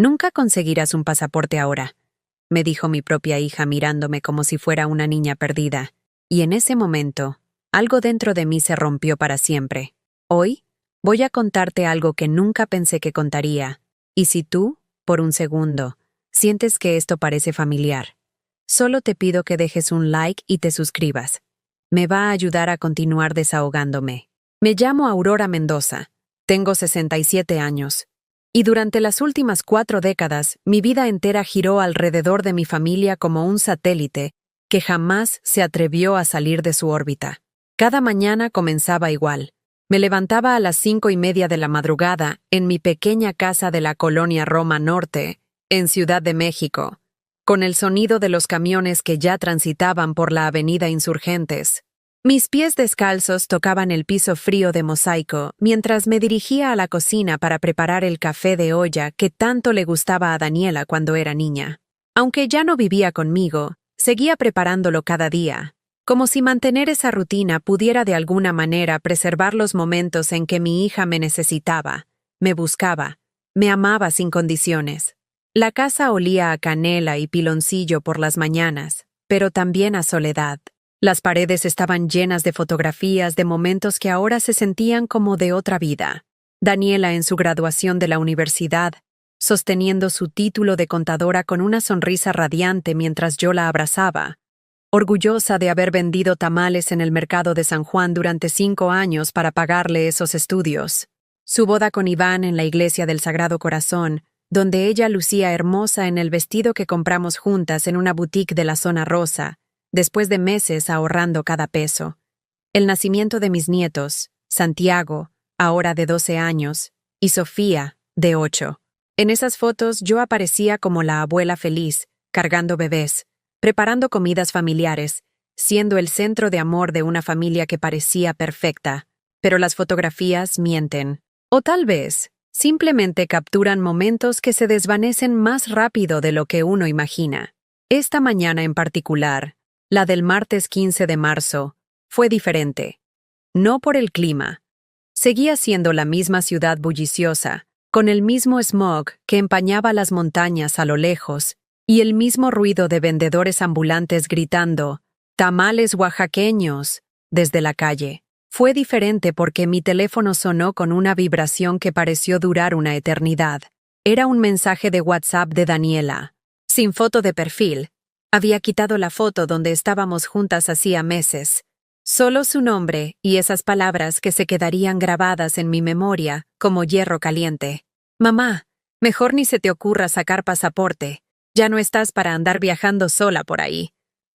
Nunca conseguirás un pasaporte ahora, me dijo mi propia hija mirándome como si fuera una niña perdida. Y en ese momento, algo dentro de mí se rompió para siempre. Hoy, voy a contarte algo que nunca pensé que contaría. Y si tú, por un segundo, sientes que esto parece familiar, solo te pido que dejes un like y te suscribas. Me va a ayudar a continuar desahogándome. Me llamo Aurora Mendoza. Tengo 67 años. Y durante las últimas 4 décadas, mi vida entera giró alrededor de mi familia como un satélite que jamás se atrevió a salir de su órbita. Cada mañana comenzaba igual. Me levantaba a las 5:30 de la madrugada en mi pequeña casa de la colonia Roma Norte, en Ciudad de México, con el sonido de los camiones que ya transitaban por la avenida Insurgentes. Mis pies descalzos tocaban el piso frío de mosaico mientras me dirigía a la cocina para preparar el café de olla que tanto le gustaba a Daniela cuando era niña. Aunque ya no vivía conmigo, seguía preparándolo cada día, como si mantener esa rutina pudiera de alguna manera preservar los momentos en que mi hija me necesitaba, me buscaba, me amaba sin condiciones. La casa olía a canela y piloncillo por las mañanas, pero también a soledad. Las paredes estaban llenas de fotografías de momentos que ahora se sentían como de otra vida. Daniela en su graduación de la universidad, sosteniendo su título de contadora con una sonrisa radiante mientras yo la abrazaba, orgullosa de haber vendido tamales en el mercado de San Juan durante 5 años para pagarle esos estudios. Su boda con Iván en la iglesia del Sagrado Corazón, donde ella lucía hermosa en el vestido que compramos juntas en una boutique de la zona rosa, después de meses ahorrando cada peso. El nacimiento de mis nietos, Santiago, ahora de 12 años, y Sofía, de 8. En esas fotos yo aparecía como la abuela feliz, cargando bebés, preparando comidas familiares, siendo el centro de amor de una familia que parecía perfecta. Pero las fotografías mienten. O tal vez, simplemente capturan momentos que se desvanecen más rápido de lo que uno imagina. Esta mañana en particular, la del martes 15 de marzo, fue diferente. No por el clima. Seguía siendo la misma ciudad bulliciosa, con el mismo smog que empañaba las montañas a lo lejos, y el mismo ruido de vendedores ambulantes gritando, «¡Tamales oaxaqueños!» desde la calle. Fue diferente porque mi teléfono sonó con una vibración que pareció durar una eternidad. Era un mensaje de WhatsApp de Daniela, sin foto de perfil. Había quitado la foto donde estábamos juntas hacía meses. Solo su nombre y esas palabras que se quedarían grabadas en mi memoria como hierro caliente. «Mamá, mejor ni se te ocurra sacar pasaporte. Ya no estás para andar viajando sola por ahí.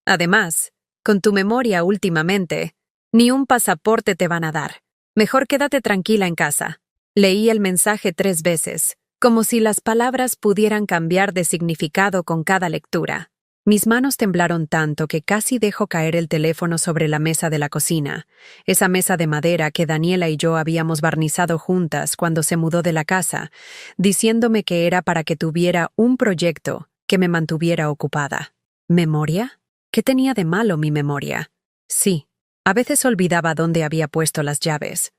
Además, con tu memoria últimamente, ni un pasaporte te van a dar. Mejor quédate tranquila en casa». Leí el mensaje 3 veces, como si las palabras pudieran cambiar de significado con cada lectura. Mis manos temblaron tanto que casi dejo caer el teléfono sobre la mesa de la cocina, esa mesa de madera que Daniela y yo habíamos barnizado juntas cuando se mudó de la casa, diciéndome que era para que tuviera un proyecto que me mantuviera ocupada. ¿Memoria? ¿Qué tenía de malo mi memoria? Sí, a veces olvidaba dónde había puesto las llaves,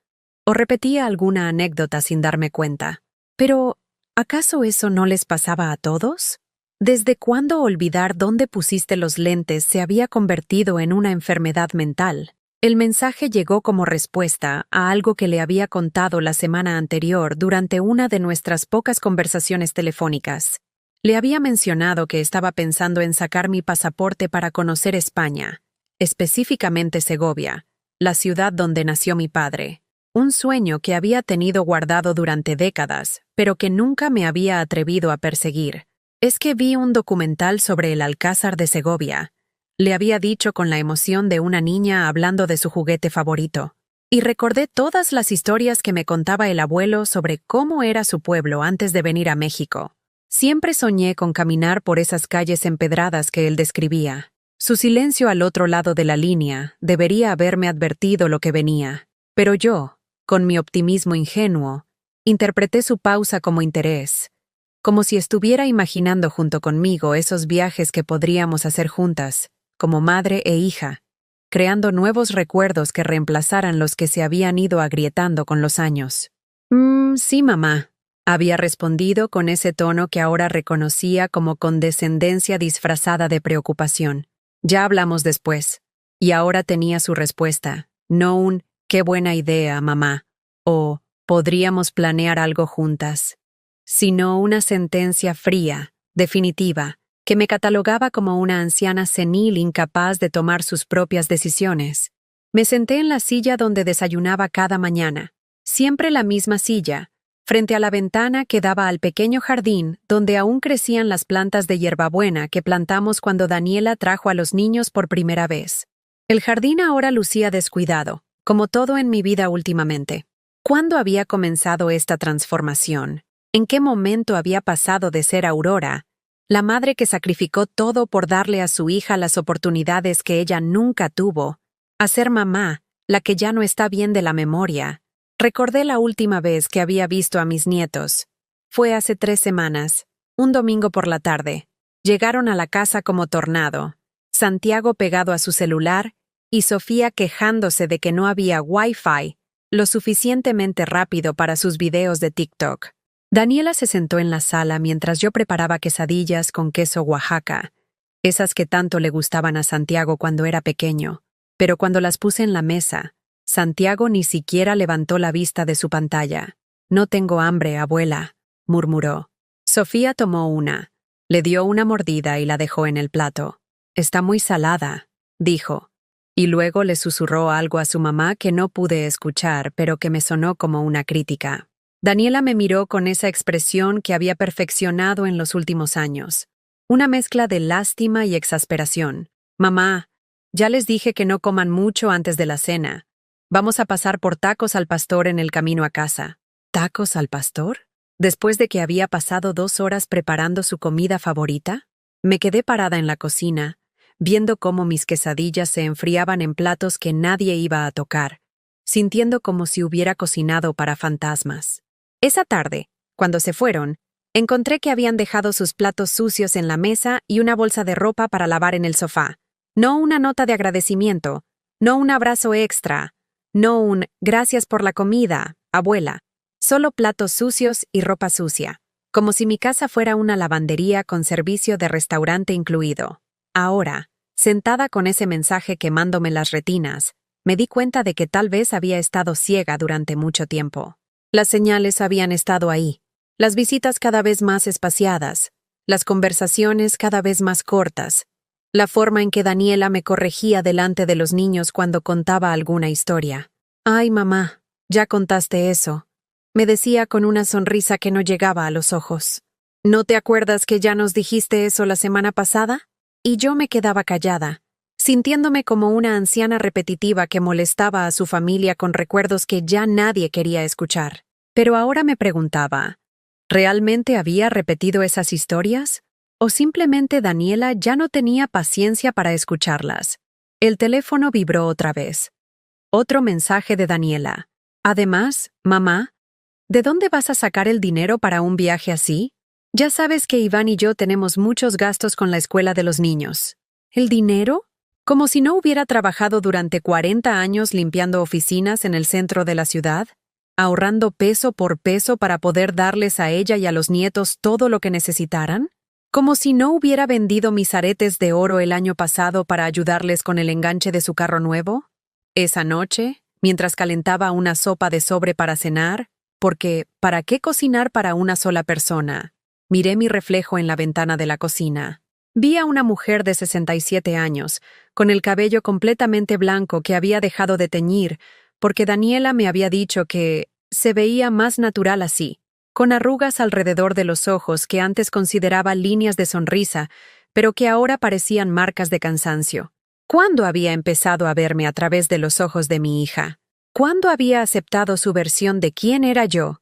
o repetía alguna anécdota sin darme cuenta. Pero, ¿acaso eso no les pasaba a todos? ¿Desde cuándo olvidar dónde pusiste los lentes se había convertido en una enfermedad mental? El mensaje llegó como respuesta a algo que le había contado la semana anterior durante una de nuestras pocas conversaciones telefónicas. Le había mencionado que estaba pensando en sacar mi pasaporte para conocer España, específicamente Segovia, la ciudad donde nació mi padre. Un sueño que había tenido guardado durante décadas, pero que nunca me había atrevido a perseguir. «Es que vi un documental sobre el Alcázar de Segovia», le había dicho con la emoción de una niña hablando de su juguete favorito. Y recordé todas las historias que me contaba el abuelo sobre cómo era su pueblo antes de venir a México. Siempre soñé con caminar por esas calles empedradas que él describía. Su silencio al otro lado de la línea debería haberme advertido lo que venía. Pero yo, con mi optimismo ingenuo, interpreté su pausa como interés, como si estuviera imaginando junto conmigo esos viajes que podríamos hacer juntas, como madre e hija, creando nuevos recuerdos que reemplazaran los que se habían ido agrietando con los años. Sí, mamá. Había respondido con ese tono que ahora reconocía como condescendencia disfrazada de preocupación. Ya hablamos después. Y ahora tenía su respuesta, no un «qué buena idea, mamá» o «podríamos planear algo juntas», sino una sentencia fría, definitiva, que me catalogaba como una anciana senil incapaz de tomar sus propias decisiones. Me senté en la silla donde desayunaba cada mañana, siempre la misma silla, frente a la ventana que daba al pequeño jardín donde aún crecían las plantas de hierbabuena que plantamos cuando Daniela trajo a los niños por primera vez. El jardín ahora lucía descuidado, como todo en mi vida últimamente. ¿Cuándo había comenzado esta transformación? ¿En qué momento había pasado de ser Aurora, la madre que sacrificó todo por darle a su hija las oportunidades que ella nunca tuvo, a ser mamá, la que ya no está bien de la memoria? Recordé la última vez que había visto a mis nietos. Fue hace 3 semanas, un domingo por la tarde. Llegaron a la casa como tornado, Santiago pegado a su celular y Sofía quejándose de que no había Wi-Fi lo suficientemente rápido para sus videos de TikTok. Daniela se sentó en la sala mientras yo preparaba quesadillas con queso Oaxaca, esas que tanto le gustaban a Santiago cuando era pequeño, pero cuando las puse en la mesa, Santiago ni siquiera levantó la vista de su pantalla. «No tengo hambre, abuela», murmuró. Sofía tomó una, le dio una mordida y la dejó en el plato. «Está muy salada», dijo, y luego le susurró algo a su mamá que no pude escuchar, pero que me sonó como una crítica. Daniela me miró con esa expresión que había perfeccionado en los últimos años, una mezcla de lástima y exasperación. «Mamá, ya les dije que no coman mucho antes de la cena. Vamos a pasar por tacos al pastor en el camino a casa». ¿Tacos al pastor? Después de que había pasado 2 horas preparando su comida favorita, me quedé parada en la cocina, viendo cómo mis quesadillas se enfriaban en platos que nadie iba a tocar, sintiendo como si hubiera cocinado para fantasmas. Esa tarde, cuando se fueron, encontré que habían dejado sus platos sucios en la mesa y una bolsa de ropa para lavar en el sofá. No una nota de agradecimiento, no un abrazo extra, no un «gracias por la comida, abuela». Solo platos sucios y ropa sucia, como si mi casa fuera una lavandería con servicio de restaurante incluido. Ahora, sentada con ese mensaje quemándome las retinas, me di cuenta de que tal vez había estado ciega durante mucho tiempo. Las señales habían estado ahí, las visitas cada vez más espaciadas, las conversaciones cada vez más cortas, la forma en que Daniela me corregía delante de los niños cuando contaba alguna historia. «Ay, mamá, ya contaste eso», me decía con una sonrisa que no llegaba a los ojos. «¿No te acuerdas que ya nos dijiste eso la semana pasada?» Y yo me quedaba callada, sintiéndome como una anciana repetitiva que molestaba a su familia con recuerdos que ya nadie quería escuchar. Pero ahora me preguntaba, ¿realmente había repetido esas historias? ¿O simplemente Daniela ya no tenía paciencia para escucharlas? El teléfono vibró otra vez. Otro mensaje de Daniela. «Además, mamá, ¿de dónde vas a sacar el dinero para un viaje así? Ya sabes que Iván y yo tenemos muchos gastos con la escuela de los niños». ¿El dinero? Como si no hubiera trabajado durante 40 años limpiando oficinas en el centro de la ciudad, ahorrando peso por peso para poder darles a ella y a los nietos todo lo que necesitaran. Como si no hubiera vendido mis aretes de oro el año pasado para ayudarles con el enganche de su carro nuevo. Esa noche, mientras calentaba una sopa de sobre para cenar, porque ¿para qué cocinar para una sola persona? Miré mi reflejo en la ventana de la cocina. Vi a una mujer de 67 años, con el cabello completamente blanco que había dejado de teñir, porque Daniela me había dicho que se veía más natural así, con arrugas alrededor de los ojos que antes consideraba líneas de sonrisa, pero que ahora parecían marcas de cansancio. ¿Cuándo había empezado a verme a través de los ojos de mi hija? ¿Cuándo había aceptado su versión de quién era yo?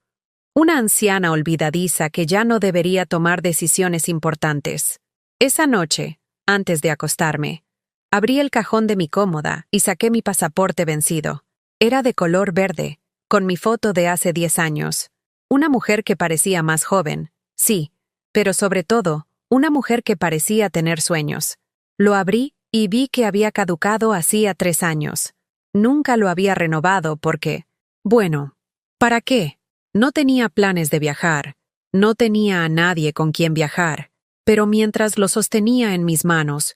Una anciana olvidadiza que ya no debería tomar decisiones importantes. Esa noche, antes de acostarme, abrí el cajón de mi cómoda y saqué mi pasaporte vencido. Era de color verde, con mi foto de hace 10 años. Una mujer que parecía más joven, sí, pero sobre todo, una mujer que parecía tener sueños. Lo abrí y vi que había caducado hacía 3 años. Nunca lo había renovado porque, bueno, ¿para qué? No tenía planes de viajar, no tenía a nadie con quien viajar, pero mientras lo sostenía en mis manos,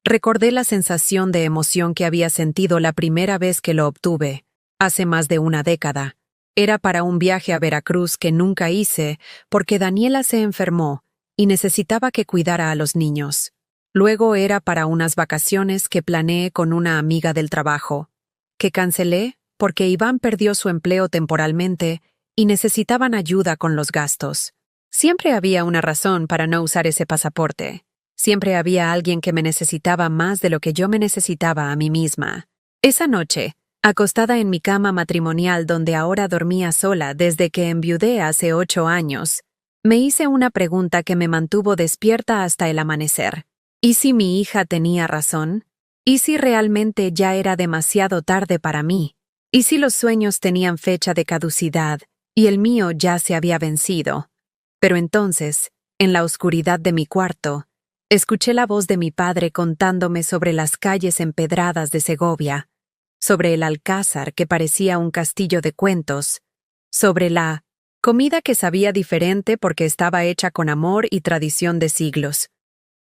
recordé la sensación de emoción que había sentido la primera vez que lo obtuve, hace más de una década. Era para un viaje a Veracruz que nunca hice porque Daniela se enfermó y necesitaba que cuidara a los niños. Luego era para unas vacaciones que planeé con una amiga del trabajo, que cancelé porque Iván perdió su empleo temporalmente y necesitaban ayuda con los gastos. Siempre había una razón para no usar ese pasaporte. Siempre había alguien que me necesitaba más de lo que yo me necesitaba a mí misma. Esa noche, acostada en mi cama matrimonial donde ahora dormía sola desde que enviudé hace 8 años, me hice una pregunta que me mantuvo despierta hasta el amanecer. ¿Y si mi hija tenía razón? ¿Y si realmente ya era demasiado tarde para mí? ¿Y si los sueños tenían fecha de caducidad y el mío ya se había vencido? Pero entonces, en la oscuridad de mi cuarto, escuché la voz de mi padre contándome sobre las calles empedradas de Segovia, sobre el alcázar que parecía un castillo de cuentos, sobre la comida que sabía diferente porque estaba hecha con amor y tradición de siglos.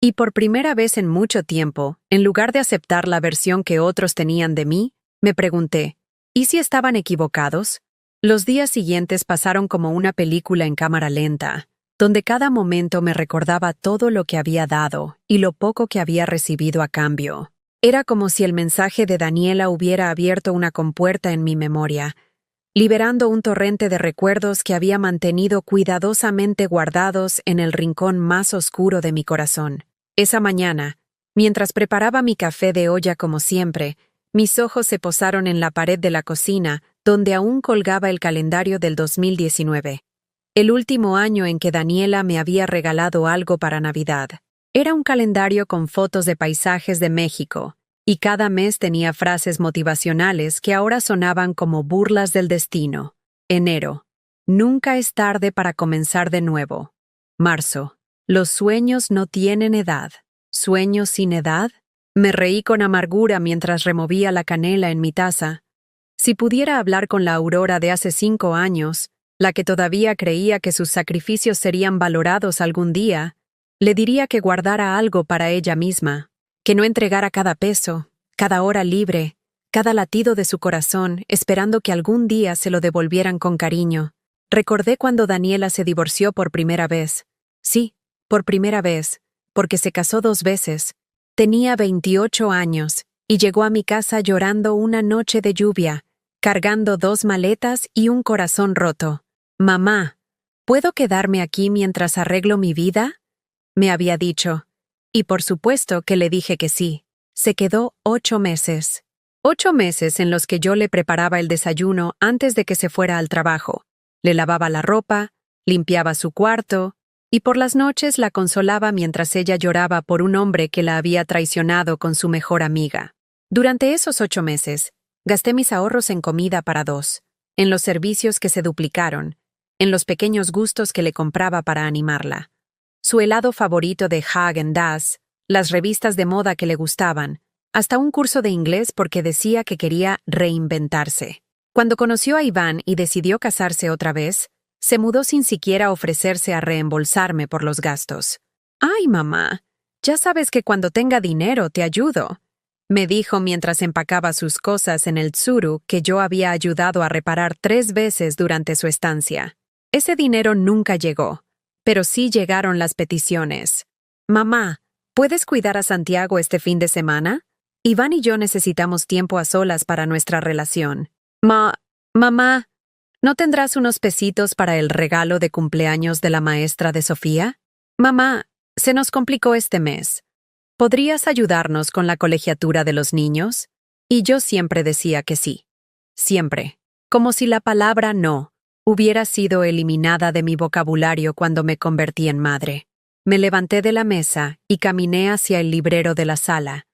Y por primera vez en mucho tiempo, en lugar de aceptar la versión que otros tenían de mí, me pregunté, ¿y si estaban equivocados? Los días siguientes pasaron como una película en cámara lenta, donde cada momento me recordaba todo lo que había dado y lo poco que había recibido a cambio. Era como si el mensaje de Daniela hubiera abierto una compuerta en mi memoria, liberando un torrente de recuerdos que había mantenido cuidadosamente guardados en el rincón más oscuro de mi corazón. Esa mañana, mientras preparaba mi café de olla como siempre, mis ojos se posaron en la pared de la cocina, donde aún colgaba el calendario del 2019. El último año en que Daniela me había regalado algo para Navidad. Era un calendario con fotos de paisajes de México, y cada mes tenía frases motivacionales que ahora sonaban como burlas del destino. Enero. Nunca es tarde para comenzar de nuevo. Marzo. Los sueños no tienen edad. ¿Sueños sin edad? Me reí con amargura mientras removía la canela en mi taza. Si pudiera hablar con la Aurora de hace 5 años, la que todavía creía que sus sacrificios serían valorados algún día, le diría que guardara algo para ella misma, que no entregara cada peso, cada hora libre, cada latido de su corazón, esperando que algún día se lo devolvieran con cariño. Recordé cuando Daniela se divorció por primera vez. Sí, por primera vez, porque se casó 2 veces. Tenía 28 años y llegó a mi casa llorando una noche de lluvia, cargando 2 maletas y un corazón roto. «Mamá, ¿puedo quedarme aquí mientras arreglo mi vida?», me había dicho. Y por supuesto que le dije que sí. Se quedó 8 meses. 8 meses en los que yo le preparaba el desayuno antes de que se fuera al trabajo. Le lavaba la ropa, limpiaba su cuarto, y por las noches la consolaba mientras ella lloraba por un hombre que la había traicionado con su mejor amiga. Durante esos 8 meses, gasté mis ahorros en comida para 2, en los servicios que se duplicaron, en los pequeños gustos que le compraba para animarla. Su helado favorito de Häagen-Dazs, las revistas de moda que le gustaban, hasta un curso de inglés porque decía que quería reinventarse. Cuando conoció a Iván y decidió casarse otra vez, se mudó sin siquiera ofrecerse a reembolsarme por los gastos. «Ay, mamá, ya sabes que cuando tenga dinero te ayudo», me dijo mientras empacaba sus cosas en el Tsuru que yo había ayudado a reparar 3 veces durante su estancia. Ese dinero nunca llegó, pero sí llegaron las peticiones. «Mamá, ¿puedes cuidar a Santiago este fin de semana? Iván y yo necesitamos tiempo a solas para nuestra relación». Mamá, ¿no tendrás unos pesitos para el regalo de cumpleaños de la maestra de Sofía? Mamá, se nos complicó este mes. ¿Podrías ayudarnos con la colegiatura de los niños? Y yo siempre decía que sí. Siempre. Como si la palabra no hubiera sido eliminada de mi vocabulario cuando me convertí en madre. Me levanté de la mesa y caminé hacia el librero de la sala,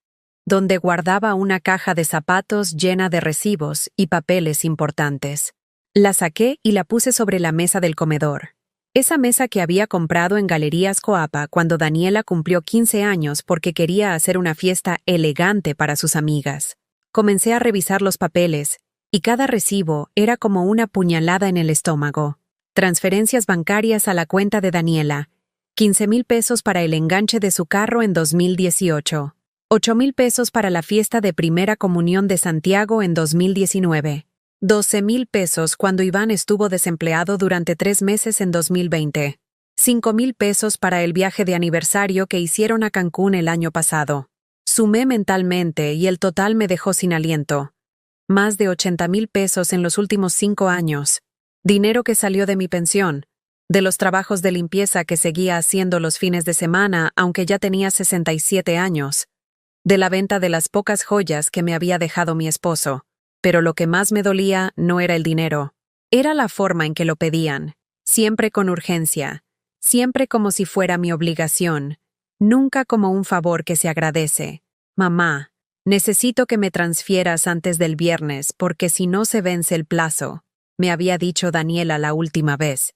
donde guardaba una caja de zapatos llena de recibos y papeles importantes. La saqué y la puse sobre la mesa del comedor. Esa mesa que había comprado en Galerías Coapa cuando Daniela cumplió 15 años porque quería hacer una fiesta elegante para sus amigas. Comencé a revisar los papeles, y cada recibo era como una puñalada en el estómago. transferencias bancarias a la cuenta de Daniela, 15,000 pesos para el enganche de su carro en 2018, 8,000 pesos para la fiesta de primera comunión de Santiago en 2019, 12,000 pesos cuando Iván estuvo desempleado durante 3 meses en 2020, 5,000 pesos para el viaje de aniversario que hicieron a Cancún el año pasado. Sumé mentalmente y el total me dejó sin aliento. Más de 80,000 pesos en los últimos 5 años. Dinero que salió de mi pensión, de los trabajos de limpieza que seguía haciendo los fines de semana aunque ya tenía 67 años, de la venta de las pocas joyas que me había dejado mi esposo. Pero lo que más me dolía no era el dinero, era la forma en que lo pedían, siempre con urgencia, siempre como si fuera mi obligación, nunca como un favor que se agradece. Mamá, necesito que me transfieras antes del viernes porque si no se vence el plazo, me había dicho Daniela la última vez,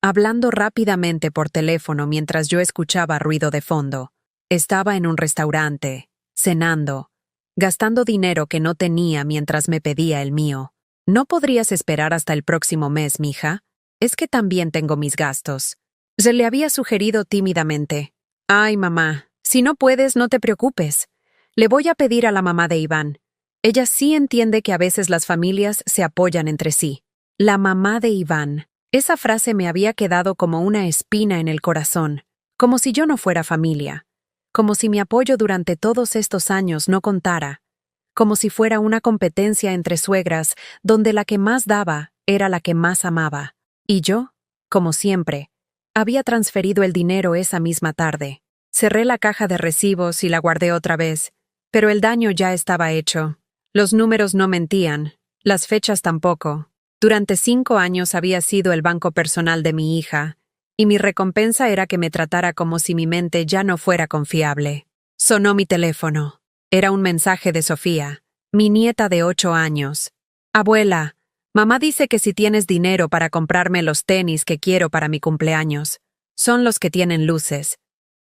hablando rápidamente por teléfono mientras yo escuchaba ruido de fondo. Estaba en un restaurante, cenando, gastando dinero que no tenía mientras me pedía el mío. ¿No podrías esperar hasta el próximo mes, mija? Es que también tengo mis gastos. Se le había sugerido tímidamente. Ay, mamá, si no puedes, no te preocupes. Le voy a pedir a la mamá de Iván. Ella sí entiende que a veces las familias se apoyan entre sí. La mamá de Iván. Esa frase me había quedado como una espina en el corazón, como si yo no fuera familia, como si mi apoyo durante todos estos años no contara, como si fuera una competencia entre suegras donde la que más daba era la que más amaba. Y yo, como siempre, había transferido el dinero esa misma tarde. Cerré la caja de recibos y la guardé otra vez, pero el daño ya estaba hecho. Los números no mentían, las fechas tampoco. Durante 5 años había sido el banco personal de mi hija, y mi recompensa era que me tratara como si mi mente ya no fuera confiable. Sonó mi teléfono. Era un mensaje de Sofía, mi nieta de 8 años. Abuela, mamá dice que si tienes dinero para comprarme los tenis que quiero para mi cumpleaños, son los que tienen luces.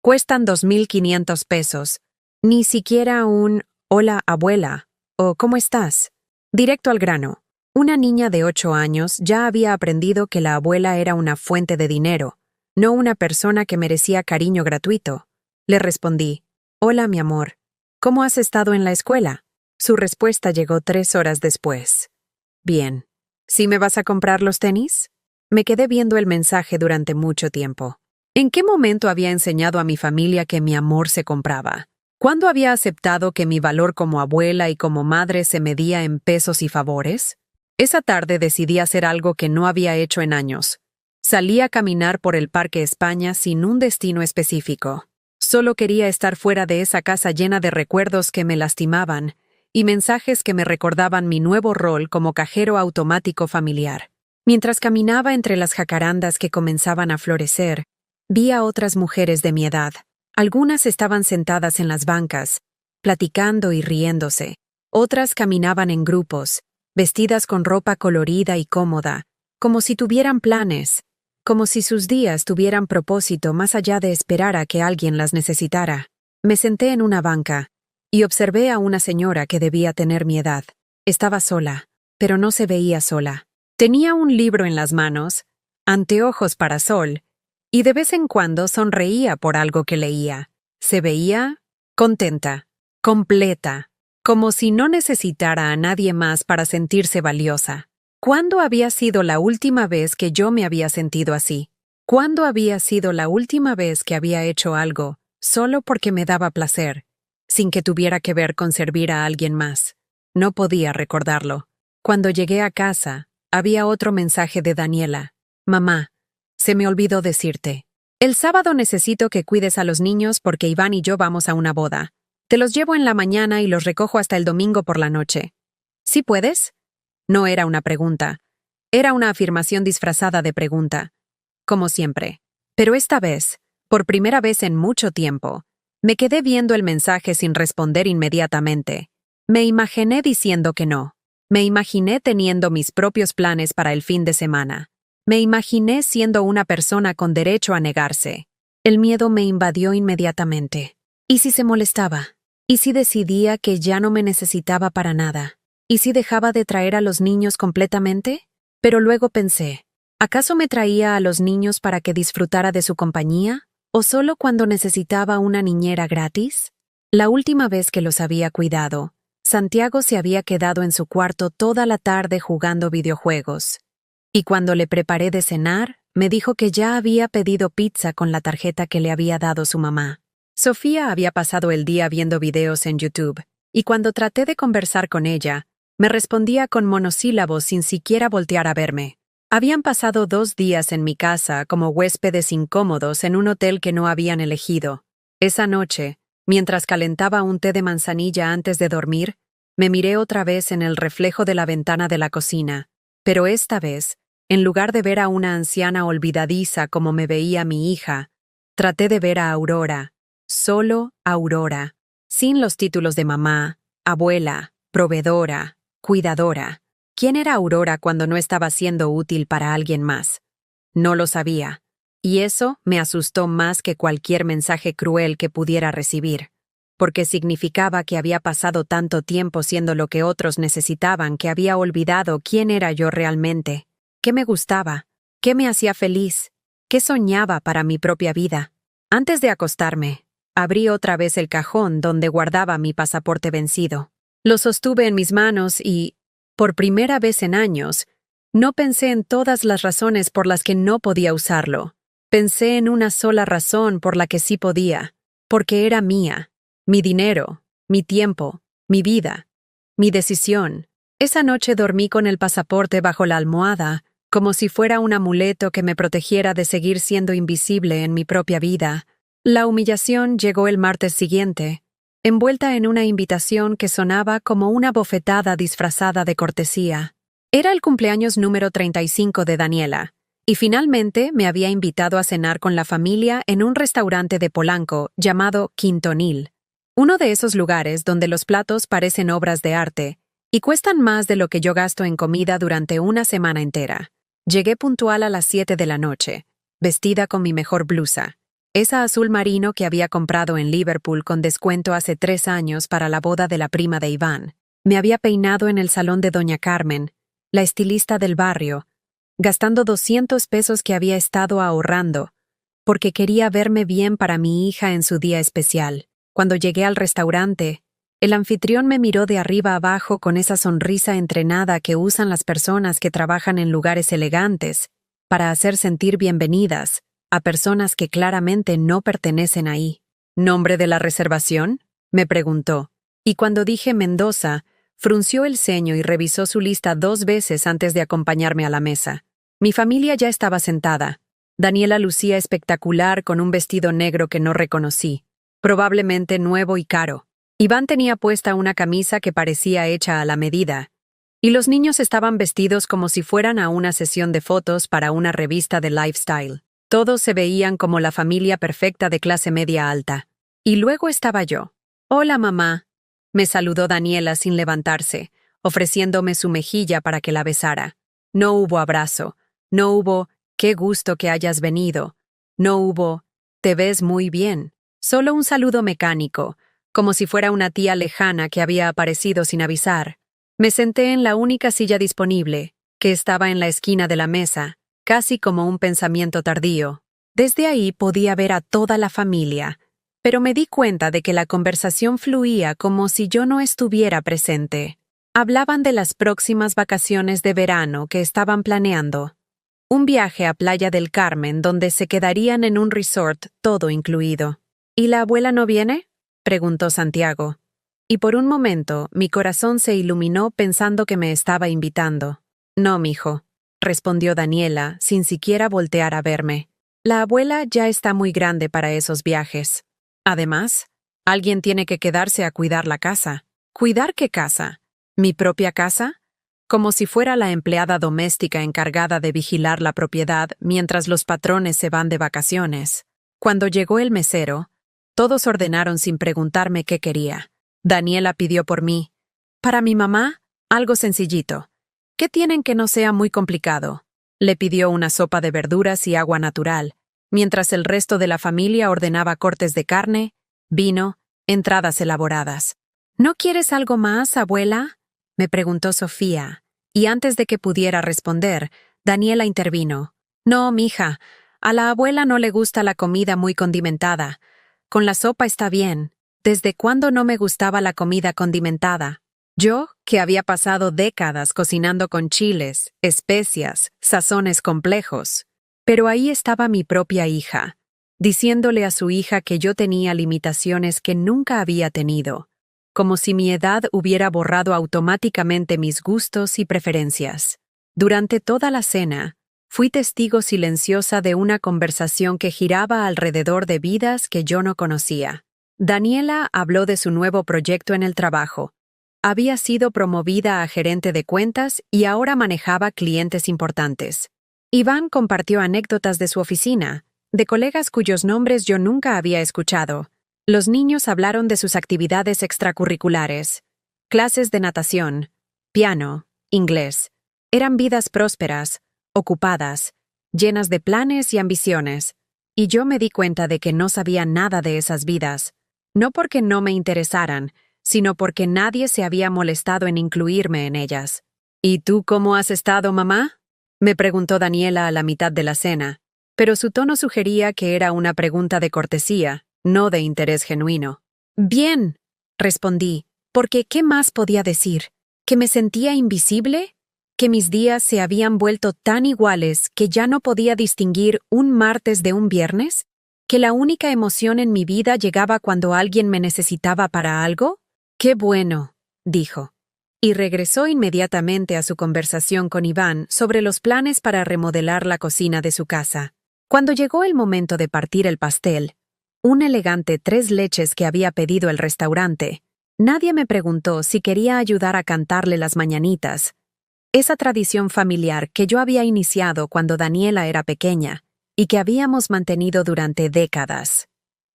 Cuestan 2,500 pesos. Ni siquiera un «Hola, abuela» o «¿Cómo estás?». Directo al grano. Una niña de 8 años ya había aprendido que la abuela era una fuente de dinero, no una persona que merecía cariño gratuito. Le respondí, «Hola, mi amor. ¿Cómo has estado en la escuela?». Su respuesta llegó 3 horas después. «Bien. ¿Sí me vas a comprar los tenis?». Me quedé viendo el mensaje durante mucho tiempo. ¿En qué momento había enseñado a mi familia que mi amor se compraba? ¿Cuándo había aceptado que mi valor como abuela y como madre se medía en pesos y favores? Esa tarde decidí hacer algo que no había hecho en años. Salí a caminar por el Parque España sin un destino específico. Solo quería estar fuera de esa casa llena de recuerdos que me lastimaban y mensajes que me recordaban mi nuevo rol como cajero automático familiar. Mientras caminaba entre las jacarandas que comenzaban a florecer, vi a otras mujeres de mi edad. Algunas estaban sentadas en las bancas, platicando y riéndose. Otras caminaban en grupos, vestidas con ropa colorida y cómoda, como si tuvieran planes, como si sus días tuvieran propósito más allá de esperar a que alguien las necesitara. Me senté en una banca y observé a una señora que debía tener mi edad. Estaba sola, pero no se veía sola. Tenía un libro en las manos, anteojos para sol, y de vez en cuando sonreía por algo que leía. Se veía contenta, completa, como si no necesitara a nadie más para sentirse valiosa. ¿Cuándo había sido la última vez que yo me había sentido así? ¿Cuándo había sido la última vez que había hecho algo solo porque me daba placer, sin que tuviera que ver con servir a alguien más? No podía recordarlo. Cuando llegué a casa, había otro mensaje de Daniela. Mamá, se me olvidó decirte. El sábado necesito que cuides a los niños porque Iván y yo vamos a una boda. Te los llevo en la mañana y los recojo hasta el domingo por la noche. ¿Sí puedes? No era una pregunta. Era una afirmación disfrazada de pregunta. Como siempre. Pero esta vez, por primera vez en mucho tiempo, me quedé viendo el mensaje sin responder inmediatamente. Me imaginé diciendo que no. Me imaginé teniendo mis propios planes para el fin de semana. Me imaginé siendo una persona con derecho a negarse. El miedo me invadió inmediatamente. ¿Y si se molestaba? ¿Y si decidía que ya no me necesitaba para nada? ¿Y si dejaba de traer a los niños completamente? Pero luego pensé, ¿Acaso me traía a los niños para que disfrutara de su compañía? ¿O solo cuando necesitaba una niñera gratis? La última vez que los había cuidado, Santiago se había quedado en su cuarto toda la tarde jugando videojuegos. Y cuando le preparé de cenar, me dijo que ya había pedido pizza con la tarjeta que le había dado su mamá. Sofía había pasado el día viendo videos en YouTube, y cuando traté de conversar con ella, me respondía con monosílabos sin siquiera voltear a verme. Habían pasado 2 días en mi casa como huéspedes incómodos en un hotel que no habían elegido. Esa noche, mientras calentaba un té de manzanilla antes de dormir, me miré otra vez en el reflejo de la ventana de la cocina, pero esta vez, en lugar de ver a una anciana olvidadiza como me veía mi hija, traté de ver a Aurora, solo Aurora, sin los títulos de mamá, abuela, proveedora, cuidadora. ¿Quién era Aurora cuando no estaba siendo útil para alguien más? No lo sabía, y eso me asustó más que cualquier mensaje cruel que pudiera recibir, porque significaba que había pasado tanto tiempo siendo lo que otros necesitaban que había olvidado quién era yo realmente, qué me gustaba, qué me hacía feliz, qué soñaba para mi propia vida. Antes de acostarme, abrí otra vez el cajón donde guardaba mi pasaporte vencido. Lo sostuve en mis manos y, por primera vez en años, no pensé en todas las razones por las que no podía usarlo. Pensé en una sola razón por la que sí podía, porque era mía, mi dinero, mi tiempo, mi vida, mi decisión. Esa noche dormí con el pasaporte bajo la almohada, como si fuera un amuleto que me protegiera de seguir siendo invisible en mi propia vida. La humillación llegó el martes siguiente, envuelta en una invitación que sonaba como una bofetada disfrazada de cortesía. Era el cumpleaños número 35 de Daniela, y finalmente me había invitado a cenar con la familia en un restaurante de Polanco llamado Quintonil, uno de esos lugares donde los platos parecen obras de arte y cuestan más de lo que yo gasto en comida durante una semana entera. Llegué puntual a las 7 de la noche, vestida con mi mejor blusa, esa azul marino que había comprado en Liverpool con descuento hace 3 años para la boda de la prima de Iván. Me había peinado en el salón de Doña Carmen, la estilista del barrio, gastando 200 pesos que había estado ahorrando, porque quería verme bien para mi hija en su día especial. Cuando llegué al restaurante, el anfitrión me miró de arriba abajo con esa sonrisa entrenada que usan las personas que trabajan en lugares elegantes para hacer sentir bienvenidas a personas que claramente no pertenecen ahí. ¿Nombre de la reservación?, me preguntó, y cuando dije Mendoza, frunció el ceño y revisó su lista 2 veces antes de acompañarme a la mesa. Mi familia ya estaba sentada. Daniela lucía espectacular con un vestido negro que no reconocí, probablemente nuevo y caro. Iván tenía puesta una camisa que parecía hecha a la medida, y los niños estaban vestidos como si fueran a una sesión de fotos para una revista de lifestyle. Todos se veían como la familia perfecta de clase media alta. Y luego estaba yo. «Hola, mamá», me saludó Daniela sin levantarse, ofreciéndome su mejilla para que la besara. No hubo abrazo, no hubo «qué gusto que hayas venido», no hubo «te ves muy bien», solo un saludo mecánico, como si fuera una tía lejana que había aparecido sin avisar. Me senté en la única silla disponible, que estaba en la esquina de la mesa, casi como un pensamiento tardío. Desde ahí podía ver a toda la familia, pero me di cuenta de que la conversación fluía como si yo no estuviera presente. Hablaban de las próximas vacaciones de verano que estaban planeando. Un viaje a Playa del Carmen donde se quedarían en un resort todo incluido. ¿Y la abuela no viene?, preguntó Santiago. Y por un momento mi corazón se iluminó pensando que me estaba invitando. «No, mijo», respondió Daniela, sin siquiera voltear a verme. «La abuela ya está muy grande para esos viajes. Además, alguien tiene que quedarse a cuidar la casa». ¿Cuidar qué casa? ¿Mi propia casa? Como si fuera la empleada doméstica encargada de vigilar la propiedad mientras los patrones se van de vacaciones. Cuando llegó el mesero, todos ordenaron sin preguntarme qué quería. Daniela pidió por mí. «Para mi mamá, algo sencillito. ¿Qué tienen que no sea muy complicado?». Le pidió una sopa de verduras y agua natural, mientras el resto de la familia ordenaba cortes de carne, vino, entradas elaboradas. «¿No quieres algo más, abuela?», me preguntó Sofía, y antes de que pudiera responder, Daniela intervino. No, mija, a la abuela no le gusta la comida muy condimentada. Con la sopa está bien. ¿Desde cuándo no me gustaba la comida condimentada? Yo, que había pasado décadas cocinando con chiles, especias, sazones complejos. Pero ahí estaba mi propia hija, diciéndole a su hija que yo tenía limitaciones que nunca había tenido, como si mi edad hubiera borrado automáticamente mis gustos y preferencias. Durante toda la cena, fui testigo silenciosa de una conversación que giraba alrededor de vidas que yo no conocía. Daniela habló de su nuevo proyecto en el trabajo. Había sido promovida a gerente de cuentas y ahora manejaba clientes importantes. Iván compartió anécdotas de su oficina, de colegas cuyos nombres yo nunca había escuchado. Los niños hablaron de sus actividades extracurriculares, clases de natación, piano, inglés. Eran vidas prósperas, ocupadas, llenas de planes y ambiciones. Y yo me di cuenta de que no sabía nada de esas vidas, no porque no me interesaran, sino porque nadie se había molestado en incluirme en ellas. ¿Y tú cómo has estado, mamá?, me preguntó Daniela a la mitad de la cena, pero su tono sugería que era una pregunta de cortesía, no de interés genuino. Bien, respondí, porque ¿qué más podía decir? ¿Que me sentía invisible? ¿Que mis días se habían vuelto tan iguales que ya no podía distinguir un martes de un viernes? ¿Que la única emoción en mi vida llegaba cuando alguien me necesitaba para algo? ¡Qué bueno!, dijo. Y regresó inmediatamente a su conversación con Iván sobre los planes para remodelar la cocina de su casa. Cuando llegó el momento de partir el pastel, un elegante 3 leches que había pedido el restaurante, nadie me preguntó si quería ayudar a cantarle las mañanitas, esa tradición familiar que yo había iniciado cuando Daniela era pequeña y que habíamos mantenido durante décadas.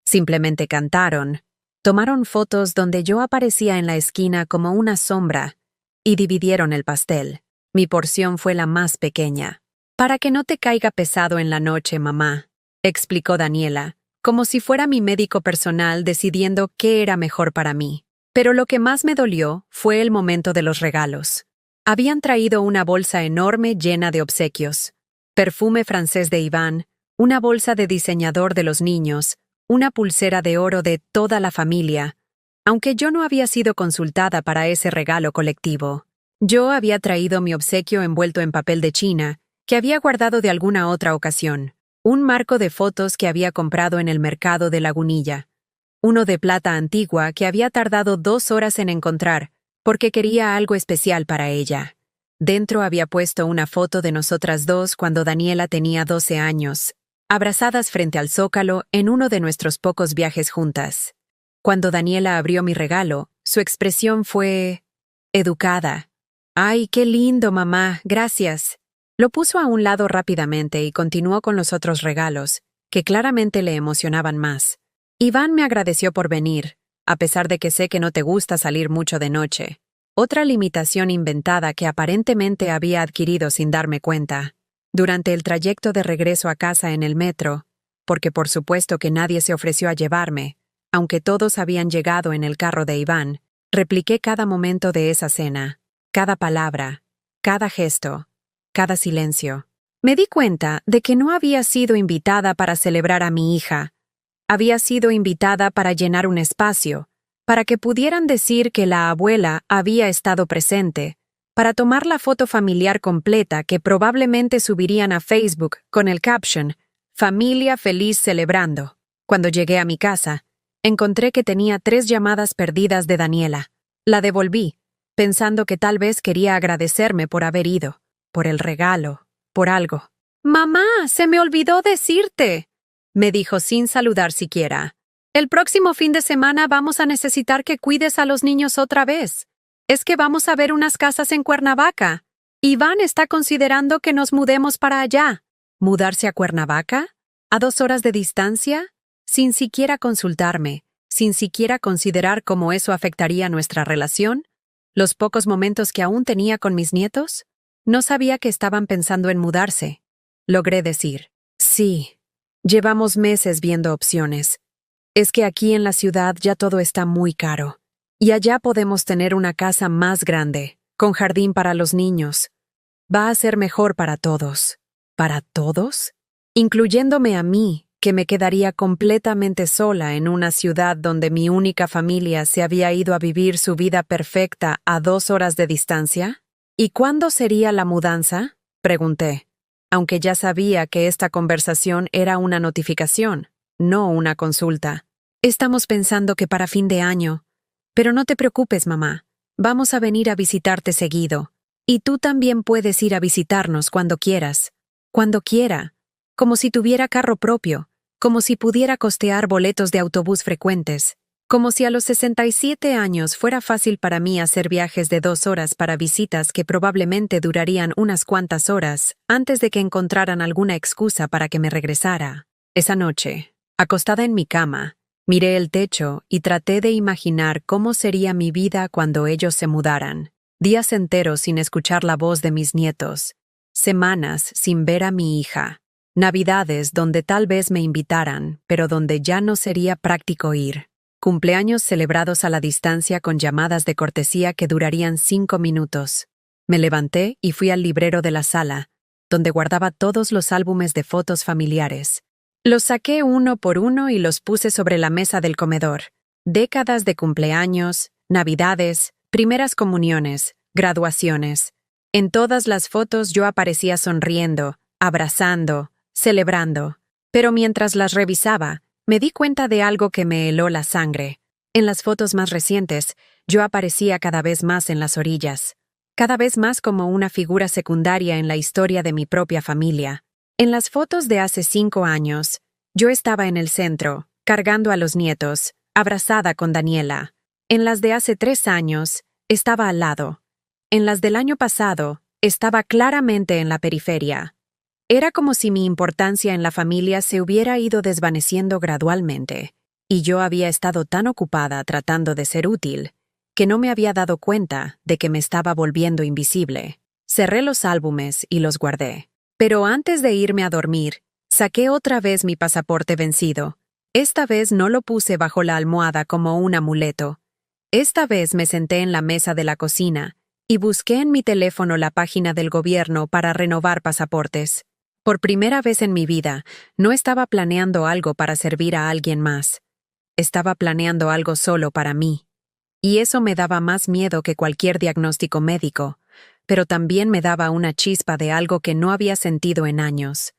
Simplemente cantaron, tomaron fotos donde yo aparecía en la esquina como una sombra y dividieron el pastel. Mi porción fue la más pequeña. Para que no te caiga pesado en la noche, mamá, explicó Daniela, como si fuera mi médico personal decidiendo qué era mejor para mí. Pero lo que más me dolió fue el momento de los regalos. Habían traído una bolsa enorme llena de obsequios, perfume francés de Iván, una bolsa de diseñador de los niños, una pulsera de oro de toda la familia, aunque yo no había sido consultada para ese regalo colectivo. Yo había traído mi obsequio envuelto en papel de China, que había guardado de alguna otra ocasión, un marco de fotos que había comprado en el mercado de Lagunilla, uno de plata antigua que había tardado 2 horas en encontrar, porque quería algo especial para ella. Dentro había puesto una foto de nosotras dos cuando Daniela tenía 12 años, abrazadas frente al Zócalo en uno de nuestros pocos viajes juntas. Cuando Daniela abrió mi regalo, su expresión fue educada. «Ay, qué lindo, mamá, gracias». Lo puso a un lado rápidamente y continuó con los otros regalos, que claramente le emocionaban más. Iván me agradeció por venir, a pesar de que sé que no te gusta salir mucho de noche. Otra limitación inventada que aparentemente había adquirido sin darme cuenta. Durante el trayecto de regreso a casa en el metro, porque por supuesto que nadie se ofreció a llevarme, aunque todos habían llegado en el carro de Iván, repliqué cada momento de esa cena, cada palabra, cada gesto, cada silencio. Me di cuenta de que no había sido invitada para celebrar a mi hija. Había sido invitada para llenar un espacio, para que pudieran decir que la abuela había estado presente, para tomar la foto familiar completa que probablemente subirían a Facebook con el caption «Familia feliz celebrando». Cuando llegué a mi casa, encontré que tenía 3 llamadas perdidas de Daniela. La devolví, pensando que tal vez quería agradecerme por haber ido, por el regalo, por algo. «Mamá, se me olvidó decirte», me dijo sin saludar siquiera. «El próximo fin de semana vamos a necesitar que cuides a los niños otra vez. Es que vamos a ver unas casas en Cuernavaca. Iván está considerando que nos mudemos para allá». ¿Mudarse a Cuernavaca? ¿A 2 horas de distancia? Sin siquiera consultarme, sin siquiera considerar cómo eso afectaría nuestra relación, los pocos momentos que aún tenía con mis nietos. No sabía que estaban pensando en mudarse. Logré decir, sí. Llevamos meses viendo opciones. Es que aquí en la ciudad ya todo está muy caro. Y allá podemos tener una casa más grande, con jardín para los niños. Va a ser mejor para todos. ¿Para todos? Incluyéndome a mí, que me quedaría completamente sola en una ciudad donde mi única familia se había ido a vivir su vida perfecta a 2 horas de distancia. ¿Y cuándo sería la mudanza? Pregunté, aunque ya sabía que esta conversación era una notificación, no una consulta. Estamos pensando que para fin de año. Pero no te preocupes, mamá. Vamos a venir a visitarte seguido. Y tú también puedes ir a visitarnos cuando quieras. Cuando quiera. Como si tuviera carro propio. Como si pudiera costear boletos de autobús frecuentes. Como si a los 67 años fuera fácil para mí hacer viajes de 2 horas para visitas que probablemente durarían unas cuantas horas antes de que encontraran alguna excusa para que me regresara. Esa noche, acostada en mi cama, miré el techo y traté de imaginar cómo sería mi vida cuando ellos se mudaran. Días enteros sin escuchar la voz de mis nietos. Semanas sin ver a mi hija. Navidades donde tal vez me invitaran, pero donde ya no sería práctico ir. Cumpleaños celebrados a la distancia con llamadas de cortesía que durarían 5 minutos. Me levanté y fui al librero de la sala, donde guardaba todos los álbumes de fotos familiares. Los saqué uno por uno y los puse sobre la mesa del comedor. Décadas de cumpleaños, navidades, primeras comuniones, graduaciones. En todas las fotos yo aparecía sonriendo, abrazando, celebrando. Pero mientras las revisaba, me di cuenta de algo que me heló la sangre. En las fotos más recientes, yo aparecía cada vez más en las orillas, cada vez más como una figura secundaria en la historia de mi propia familia. En las fotos de hace 5 años, yo estaba en el centro, cargando a los nietos, abrazada con Daniela. En las de hace 3 años, estaba al lado. En las del año pasado, estaba claramente en la periferia. Era como si mi importancia en la familia se hubiera ido desvaneciendo gradualmente, y yo había estado tan ocupada tratando de ser útil, que no me había dado cuenta de que me estaba volviendo invisible. Cerré los álbumes y los guardé. Pero antes de irme a dormir, saqué otra vez mi pasaporte vencido. Esta vez no lo puse bajo la almohada como un amuleto. Esta vez me senté en la mesa de la cocina y busqué en mi teléfono la página del gobierno para renovar pasaportes. Por primera vez en mi vida, no estaba planeando algo para servir a alguien más. Estaba planeando algo solo para mí. Y eso me daba más miedo que cualquier diagnóstico médico, pero también me daba una chispa de algo que no había sentido en años.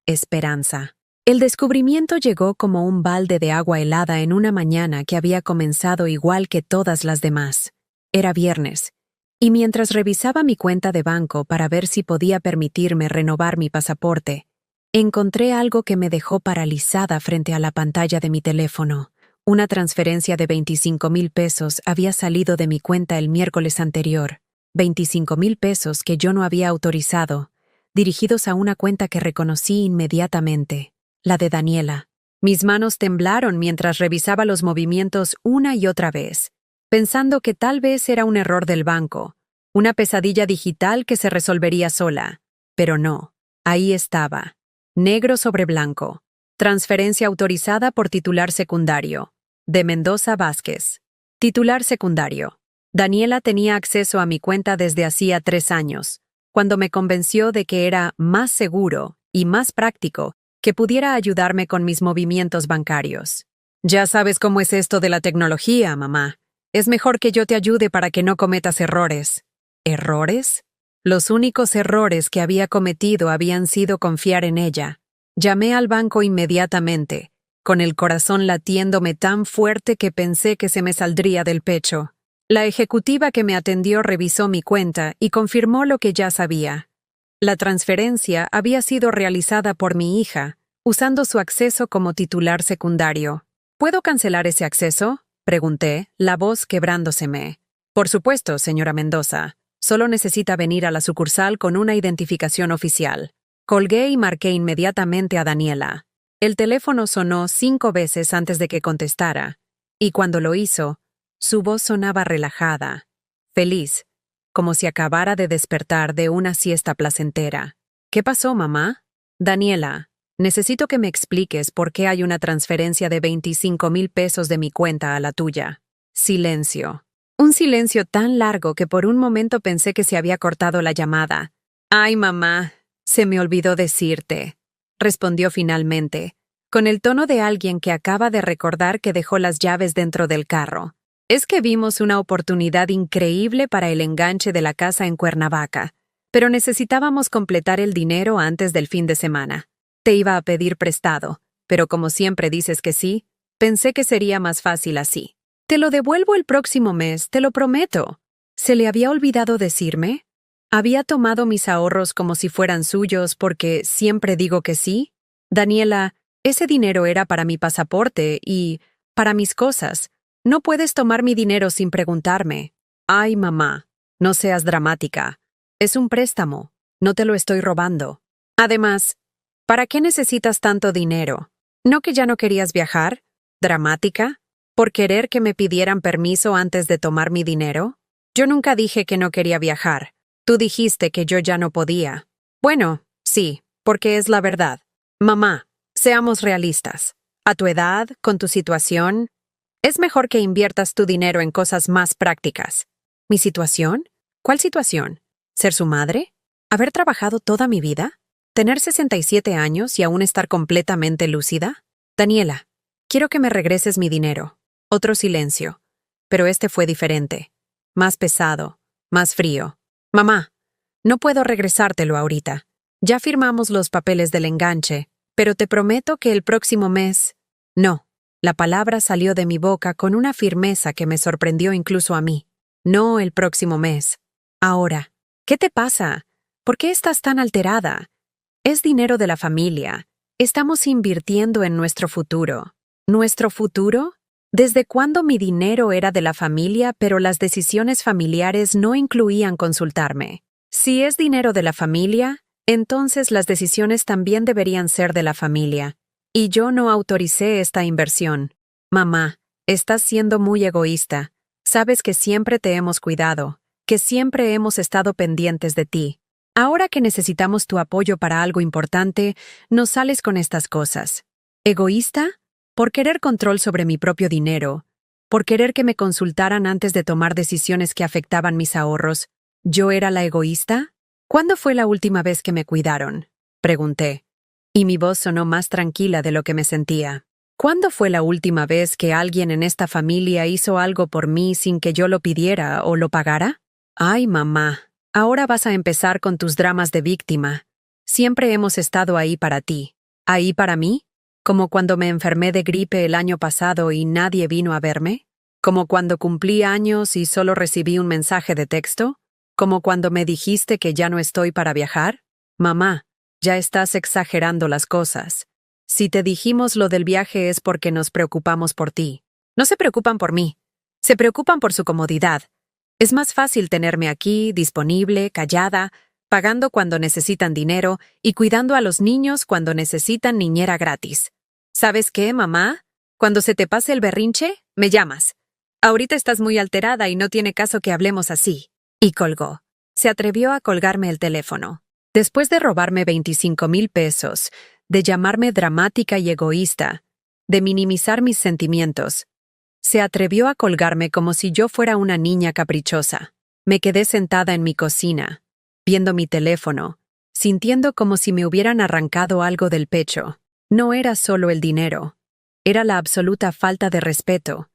Esperanza. El descubrimiento llegó como un balde de agua helada en una mañana que había comenzado igual que todas las demás. Era viernes. Y mientras revisaba mi cuenta de banco para ver si podía permitirme renovar mi pasaporte, encontré algo que me dejó paralizada frente a la pantalla de mi teléfono. Una transferencia de 25,000 pesos había salido de mi cuenta el miércoles anterior. 25,000 pesos que yo no había autorizado, dirigidos a una cuenta que reconocí inmediatamente, la de Daniela. Mis manos temblaron mientras revisaba los movimientos una y otra vez, pensando que tal vez era un error del banco, una pesadilla digital que se resolvería sola. Pero no, ahí estaba, negro sobre blanco. Transferencia autorizada por titular secundario, de Mendoza Vázquez. Titular secundario. Daniela tenía acceso a mi cuenta desde hacía 3 años, cuando me convenció de que era más seguro y más práctico que pudiera ayudarme con mis movimientos bancarios. Ya sabes cómo es esto de la tecnología, mamá. Es mejor que yo te ayude para que no cometas errores. ¿Errores? Los únicos errores que había cometido habían sido confiar en ella. Llamé al banco inmediatamente, con el corazón latiéndome tan fuerte que pensé que se me saldría del pecho. La ejecutiva que me atendió revisó mi cuenta y confirmó lo que ya sabía. La transferencia había sido realizada por mi hija, usando su acceso como titular secundario. ¿Puedo cancelar ese acceso?, pregunté, la voz quebrándoseme. Por supuesto, señora Mendoza. Solo necesita venir a la sucursal con una identificación oficial. Colgué y marqué inmediatamente a Daniela. El teléfono sonó 5 veces antes de que contestara, y cuando lo hizo, su voz sonaba relajada, feliz, como si acabara de despertar de una siesta placentera. ¿Qué pasó, mamá? Daniela, necesito que me expliques por qué hay una transferencia de 25,000 pesos de mi cuenta a la tuya. Silencio. Un silencio tan largo que por un momento pensé que se había cortado la llamada. Ay, mamá, Se me olvidó decirte, respondió finalmente, con el tono de alguien que acaba de recordar que dejó las llaves dentro del carro. Es que vimos una oportunidad increíble para el enganche de la casa en Cuernavaca, pero necesitábamos completar el dinero antes del fin de semana. Te iba a pedir prestado, pero como siempre dices que sí, pensé que sería más fácil así. Te lo devuelvo el próximo mes, te lo prometo. ¿Se le había olvidado decirme? ¿Había tomado mis ahorros como si fueran suyos porque siempre digo que sí? Daniela, ese dinero era para mi pasaporte y para mis cosas. No puedes tomar mi dinero sin preguntarme. Ay, mamá, no seas dramática. Es un préstamo, no te lo estoy robando. Además, ¿para qué necesitas tanto dinero? ¿No que ya no querías viajar? ¿Dramática? ¿Por querer que me pidieran permiso antes de tomar mi dinero? Yo nunca dije que no quería viajar. Tú dijiste que yo ya no podía. Bueno, sí, porque es la verdad. Mamá, seamos realistas. A tu edad, con tu situación, es mejor que inviertas tu dinero en cosas más prácticas. ¿Mi situación? ¿Cuál situación? ¿Ser su madre? ¿Haber trabajado toda mi vida? ¿Tener 67 años y aún estar completamente lúcida? Daniela, quiero que me regreses mi dinero. Otro silencio. Pero este fue diferente. Más pesado. Más frío. Mamá, no puedo regresártelo ahorita. Ya firmamos los papeles del enganche, pero te prometo que el próximo mes... No. La palabra salió de mi boca con una firmeza que me sorprendió incluso a mí. No el próximo mes. Ahora. ¿Qué te pasa? ¿Por qué estás tan alterada? Es dinero de la familia. Estamos invirtiendo en nuestro futuro. ¿Nuestro futuro? ¿Desde cuándo mi dinero era de la familia, pero las decisiones familiares no incluían consultarme? Si es dinero de la familia, entonces las decisiones también deberían ser de la familia. Y yo no autoricé esta inversión. Mamá, estás siendo muy egoísta. Sabes que siempre te hemos cuidado, que siempre hemos estado pendientes de ti. Ahora que necesitamos tu apoyo para algo importante, no sales con estas cosas. ¿Egoísta? Por querer control sobre mi propio dinero, por querer que me consultaran antes de tomar decisiones que afectaban mis ahorros, ¿yo era la egoísta? ¿Cuándo fue la última vez que me cuidaron? Pregunté. Y mi voz sonó más tranquila de lo que me sentía. ¿Cuándo fue la última vez que alguien en esta familia hizo algo por mí sin que yo lo pidiera o lo pagara? Ay, mamá, ahora vas a empezar con tus dramas de víctima. Siempre hemos estado ahí para ti. ¿Ahí para mí? ¿Como cuando me enfermé de gripe el año pasado y nadie vino a verme? ¿Como cuando cumplí años y solo recibí un mensaje de texto? ¿Como cuando me dijiste que ya no estoy para viajar? Mamá, ya estás exagerando las cosas. Si te dijimos lo del viaje es porque nos preocupamos por ti. No se preocupan por mí. Se preocupan por su comodidad. Es más fácil tenerme aquí, disponible, callada, pagando cuando necesitan dinero y cuidando a los niños cuando necesitan niñera gratis. ¿Sabes qué, mamá? Cuando se te pase el berrinche, me llamas. Ahorita estás muy alterada y no tiene caso que hablemos así. Y colgó. Se atrevió a colgarme el teléfono. Después de robarme 25,000 pesos, de llamarme dramática y egoísta, de minimizar mis sentimientos, se atrevió a colgarme como si yo fuera una niña caprichosa. Me quedé sentada en mi cocina, viendo mi teléfono, sintiendo como si me hubieran arrancado algo del pecho. No era solo el dinero, era la absoluta falta de respeto,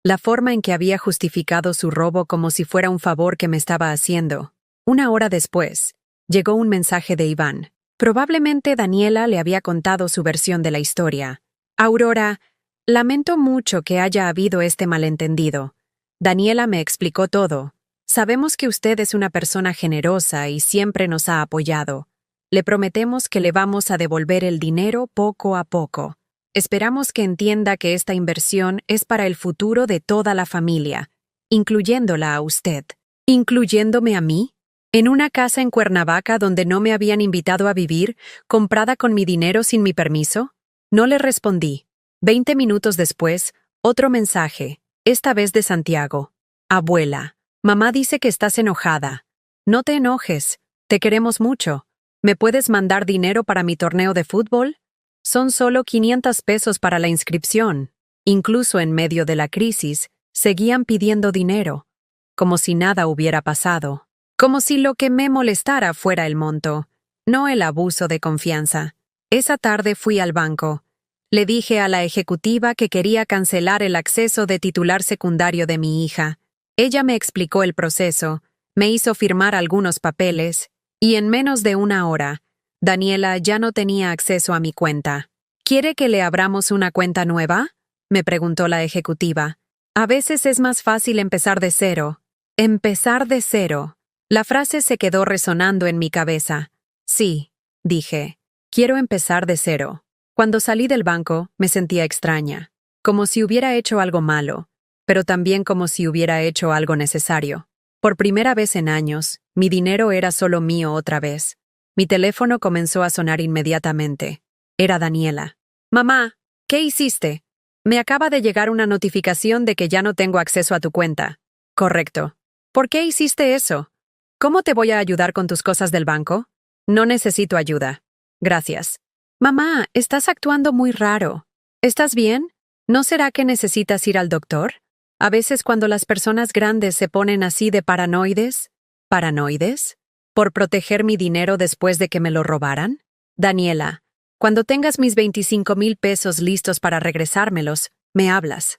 la forma en que había justificado su robo como si fuera un favor que me estaba haciendo. Una hora después, llegó un mensaje de Iván. Probablemente Daniela le había contado su versión de la historia. Aurora, lamento mucho que haya habido este malentendido. Daniela me explicó todo. Sabemos que usted es una persona generosa y siempre nos ha apoyado. Le prometemos que le vamos a devolver el dinero poco a poco. Esperamos que entienda que esta inversión es para el futuro de toda la familia, incluyéndola a usted. ¿Incluyéndome a mí? ¿En una casa en Cuernavaca donde no me habían invitado a vivir, comprada con mi dinero sin mi permiso? No le respondí. 20 minutos después, otro mensaje, esta vez de Santiago. Abuela, mamá dice que estás enojada. No te enojes, te queremos mucho. ¿Me puedes mandar dinero para mi torneo de fútbol? Son solo 500 pesos para la inscripción. Incluso en medio de la crisis, seguían pidiendo dinero, como si nada hubiera pasado. Como si lo que me molestara fuera el monto. no el abuso de confianza. Esa tarde fui al banco. Le dije a la ejecutiva que quería cancelar el acceso de titular secundario de mi hija. Ella me explicó el proceso, me hizo firmar algunos papeles, y en menos de una hora, Daniela ya no tenía acceso a mi cuenta. ¿Quiere que le abramos una cuenta nueva?, me preguntó la ejecutiva. A veces es más fácil empezar de cero. Empezar de cero. La frase se quedó resonando en mi cabeza. Sí, dije, quiero empezar de cero. Cuando salí del banco, me sentía extraña, como si hubiera hecho algo malo, pero también como si hubiera hecho algo necesario. Por primera vez en años, mi dinero era solo mío otra vez. Mi teléfono comenzó a sonar inmediatamente. Era Daniela. Mamá, ¿qué hiciste? Me acaba de llegar una notificación de que ya no tengo acceso a tu cuenta. Correcto. ¿Por qué hiciste eso? ¿Cómo te voy a ayudar con tus cosas del banco? No necesito ayuda. Gracias. Mamá, estás actuando muy raro. ¿Estás bien? ¿No será que necesitas ir al doctor? A veces cuando las personas grandes se ponen así de paranoides. ¿Paranoides? ¿Por proteger mi dinero después de que me lo robaran? Daniela, cuando tengas mis 25,000 pesos listos para regresármelos, me hablas.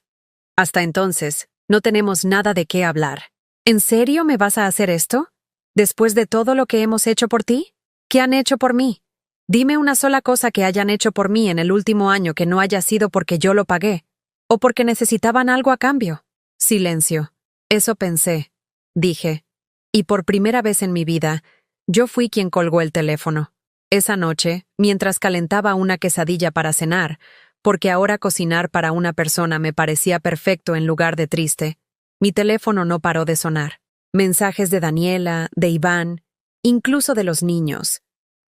Hasta entonces, no tenemos nada de qué hablar. ¿En serio me vas a hacer esto? ¿Después de todo lo que hemos hecho por ti? ¿Qué han hecho por mí? Dime una sola cosa que hayan hecho por mí en el último año que no haya sido porque yo lo pagué, o porque necesitaban algo a cambio. Silencio. Eso pensé, dije. Y por primera vez en mi vida, yo fui quien colgó el teléfono. Esa noche, mientras calentaba una quesadilla para cenar, porque ahora cocinar para una persona me parecía perfecto en lugar de triste, mi teléfono no paró de sonar. Mensajes de Daniela, de Iván, incluso de los niños.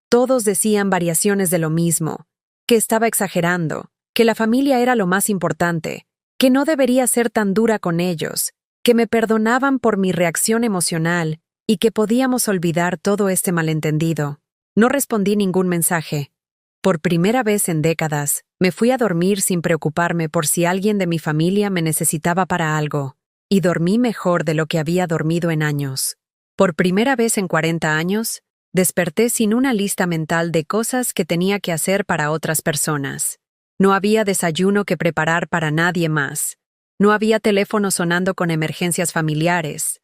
Todos decían variaciones de lo mismo, que estaba exagerando, que la familia era lo más importante, que no debería ser tan dura con ellos, que me perdonaban por mi reacción emocional y que podíamos olvidar todo este malentendido. No respondí ningún mensaje. Por primera vez en décadas, me fui a dormir sin preocuparme por si alguien de mi familia me necesitaba para algo, y dormí mejor de lo que había dormido en años. Por primera vez en 40 años, desperté sin una lista mental de cosas que tenía que hacer para otras personas. No había desayuno que preparar para nadie más. No había teléfono sonando con emergencias familiares.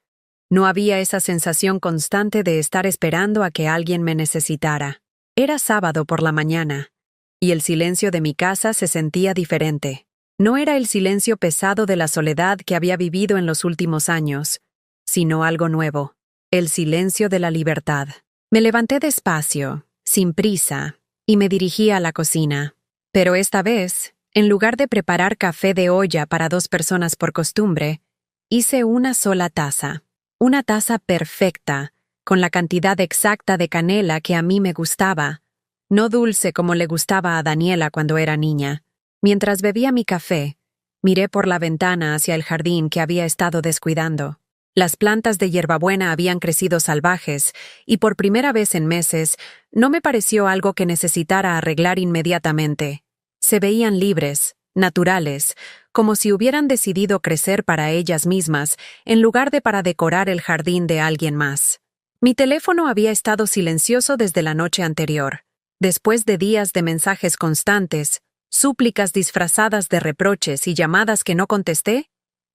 No había esa sensación constante de estar esperando a que alguien me necesitara. Era sábado por la mañana, y el silencio de mi casa se sentía diferente. No era el silencio pesado de la soledad que había vivido en los últimos años, sino algo nuevo, el silencio de la libertad. Me levanté despacio, sin prisa, y me dirigí a la cocina. Pero esta vez, en lugar de preparar café de olla para 2 personas por costumbre, hice una sola taza. Una taza perfecta, con la cantidad exacta de canela que a mí me gustaba, no dulce como le gustaba a Daniela cuando era niña. Mientras bebía mi café, miré por la ventana hacia el jardín que había estado descuidando. Las plantas de hierbabuena habían crecido salvajes, y por primera vez en meses, no me pareció algo que necesitara arreglar inmediatamente. Se veían libres, naturales, como si hubieran decidido crecer para ellas mismas, en lugar de para decorar el jardín de alguien más. Mi teléfono había estado silencioso desde la noche anterior. Después de días de mensajes constantes, súplicas disfrazadas de reproches y llamadas que no contesté,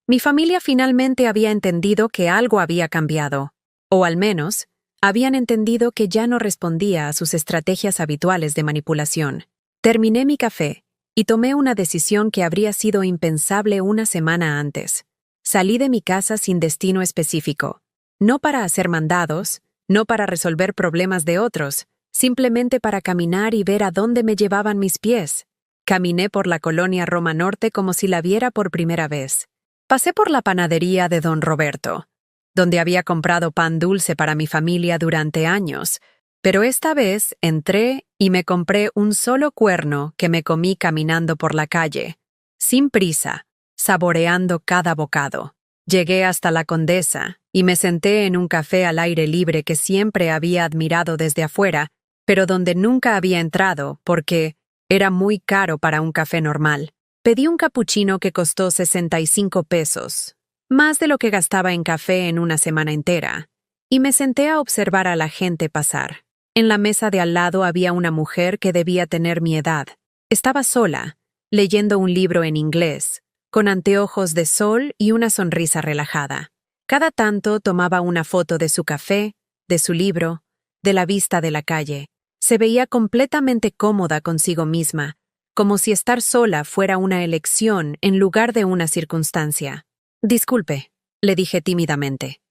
mi familia finalmente había entendido que algo había cambiado, o al menos, habían entendido que ya no respondía a sus estrategias habituales de manipulación. Terminé mi café y tomé una decisión que habría sido impensable una semana antes. Salí de mi casa sin destino específico, no para hacer mandados, no para resolver problemas de otros, simplemente para caminar y ver a dónde me llevaban mis pies. Caminé por la colonia Roma Norte como si la viera por primera vez. Pasé por la panadería de Don Roberto, donde había comprado pan dulce para mi familia durante años, pero esta vez entré y me compré un solo cuerno que me comí caminando por la calle, sin prisa, saboreando cada bocado. Llegué hasta la Condesa y me senté en un café al aire libre que siempre había admirado desde afuera, pero donde nunca había entrado porque era muy caro para un café normal. Pedí un capuchino que costó 65 pesos, más de lo que gastaba en café en una semana entera, y me senté a observar a la gente pasar. En la mesa de al lado había una mujer que debía tener mi edad. Estaba sola, leyendo un libro en inglés, con anteojos de sol y una sonrisa relajada. Cada tanto tomaba una foto de su café, de su libro, de la vista de la calle. Se veía completamente cómoda consigo misma, como si estar sola fuera una elección en lugar de una circunstancia. «Disculpe», le dije tímidamente.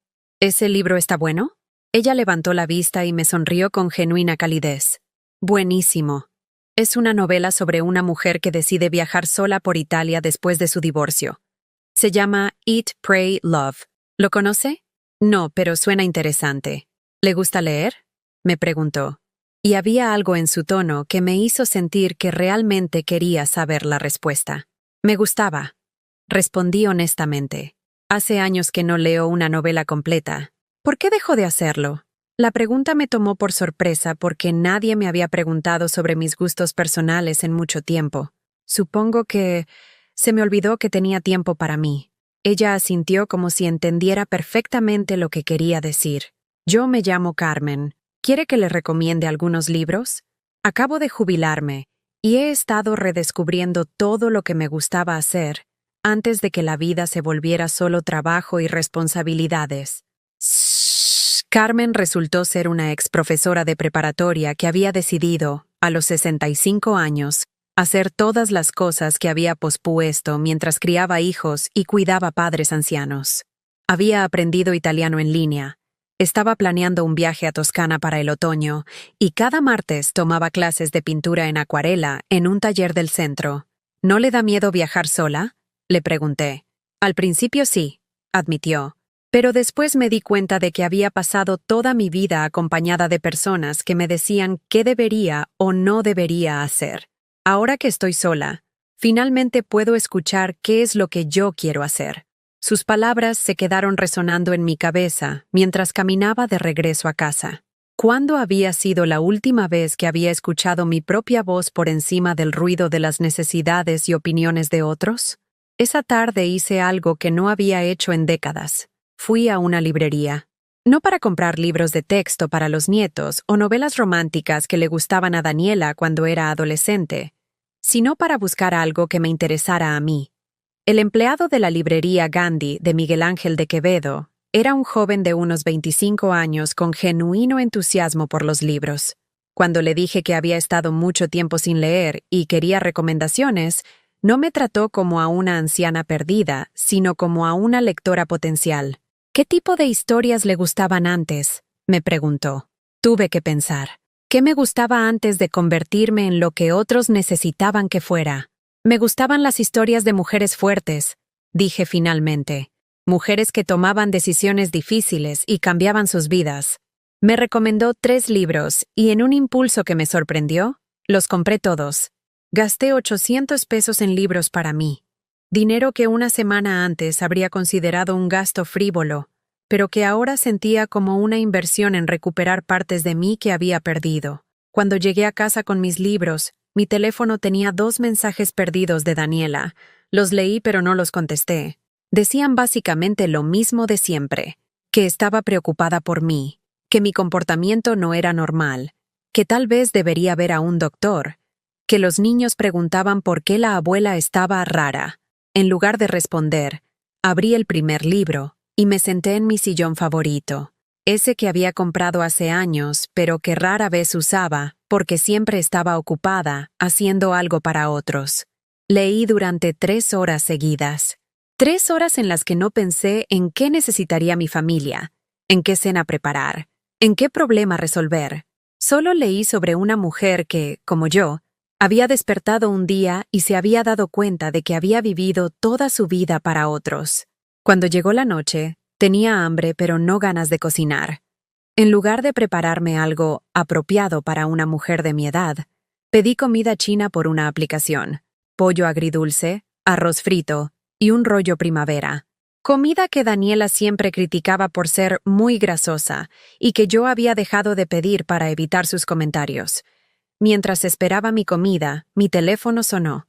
«¿Ese libro está bueno?» Ella levantó la vista y me sonrió con genuina calidez. «Buenísimo. Es una novela sobre una mujer que decide viajar sola por Italia después de su divorcio. Se llama Eat, Pray, Love. ¿Lo conoce?» «No, pero suena interesante. ¿Le gusta leer?», me preguntó. Y había algo en su tono que me hizo sentir que realmente quería saber la respuesta. «Me gustaba», respondí honestamente. «Hace años que no leo una novela completa. ¿Por qué dejó de hacerlo?». La pregunta me tomó por sorpresa porque nadie me había preguntado sobre mis gustos personales en mucho tiempo. Supongo que se me olvidó que tenía tiempo para mí. Ella asintió como si entendiera perfectamente lo que quería decir. «Yo me llamo Carmen. ¿Quiere que le recomiende algunos libros? Acabo de jubilarme y he estado redescubriendo todo lo que me gustaba hacer antes de que la vida se volviera solo trabajo y responsabilidades». Carmen resultó ser una ex profesora de preparatoria que había decidido, a los 65 años, hacer todas las cosas que había pospuesto mientras criaba hijos y cuidaba padres ancianos. Había aprendido italiano en línea, estaba planeando un viaje a Toscana para el otoño y cada martes tomaba clases de pintura en acuarela en un taller del centro. «¿No le da miedo viajar sola?», le pregunté. «Al principio sí», admitió. «Pero después me di cuenta de que había pasado toda mi vida acompañada de personas que me decían qué debería o no debería hacer. Ahora que estoy sola, finalmente puedo escuchar qué es lo que yo quiero hacer». Sus palabras se quedaron resonando en mi cabeza mientras caminaba de regreso a casa. ¿Cuándo había sido la última vez que había escuchado mi propia voz por encima del ruido de las necesidades y opiniones de otros? Esa tarde hice algo que no había hecho en décadas. Fui a una librería. No para comprar libros de texto para los nietos o novelas románticas que le gustaban a Daniela cuando era adolescente, sino para buscar algo que me interesara a mí. El empleado de la librería Gandhi de Miguel Ángel de Quevedo era un joven de unos 25 años con genuino entusiasmo por los libros. Cuando le dije que había estado mucho tiempo sin leer y quería recomendaciones, no me trató como a una anciana perdida, sino como a una lectora potencial. «¿Qué tipo de historias le gustaban antes?», me preguntó. Tuve que pensar. ¿Qué me gustaba antes de convertirme en lo que otros necesitaban que fuera? «Me gustaban las historias de mujeres fuertes», dije finalmente. Mujeres que tomaban decisiones difíciles y cambiaban sus vidas. Me recomendó 3 libros y en un impulso que me sorprendió, los compré todos. Gasté 800 pesos en libros para mí. Dinero que una semana antes habría considerado un gasto frívolo, pero que ahora sentía como una inversión en recuperar partes de mí que había perdido. Cuando llegué a casa con mis libros, mi teléfono tenía 2 mensajes perdidos de Daniela. Los leí pero no los contesté. Decían básicamente lo mismo de siempre, que estaba preocupada por mí, que mi comportamiento no era normal, que tal vez debería ver a un doctor, que los niños preguntaban por qué la abuela estaba rara. En lugar de responder, abrí el primer libro y me senté en mi sillón favorito, ese que había comprado hace años pero que rara vez usaba, porque siempre estaba ocupada haciendo algo para otros. Leí durante 3 horas seguidas. 3 horas en las que no pensé en qué necesitaría mi familia, en qué cena preparar, en qué problema resolver. Solo leí sobre una mujer que, como yo, había despertado un día y se había dado cuenta de que había vivido toda su vida para otros. Cuando llegó la noche, tenía hambre pero no ganas de cocinar. En lugar de prepararme algo apropiado para una mujer de mi edad, pedí comida china por una aplicación. Pollo agridulce, arroz frito y un rollo primavera. Comida que Daniela siempre criticaba por ser muy grasosa y que yo había dejado de pedir para evitar sus comentarios. Mientras esperaba mi comida, mi teléfono sonó.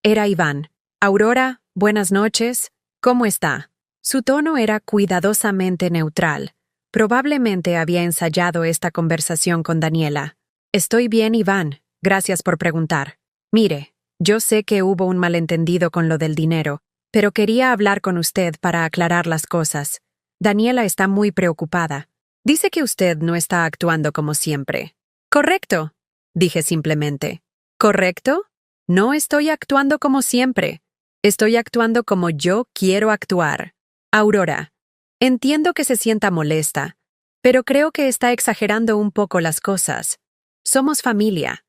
Era Iván. «Aurora, buenas noches. ¿Cómo está?». Su tono era cuidadosamente neutral, Probablemente había ensayado esta conversación con Daniela. Estoy bien, Iván. Gracias por preguntar. Mire, yo sé que hubo un malentendido con lo del dinero, pero quería hablar con usted para aclarar las cosas. Daniela está muy preocupada. Dice que usted no está actuando como siempre. Correcto, dije simplemente. ¿Correcto? No estoy actuando como siempre. Estoy actuando como yo quiero actuar. Aurora, entiendo que se sienta molesta, pero creo que está exagerando un poco las cosas. Somos familia.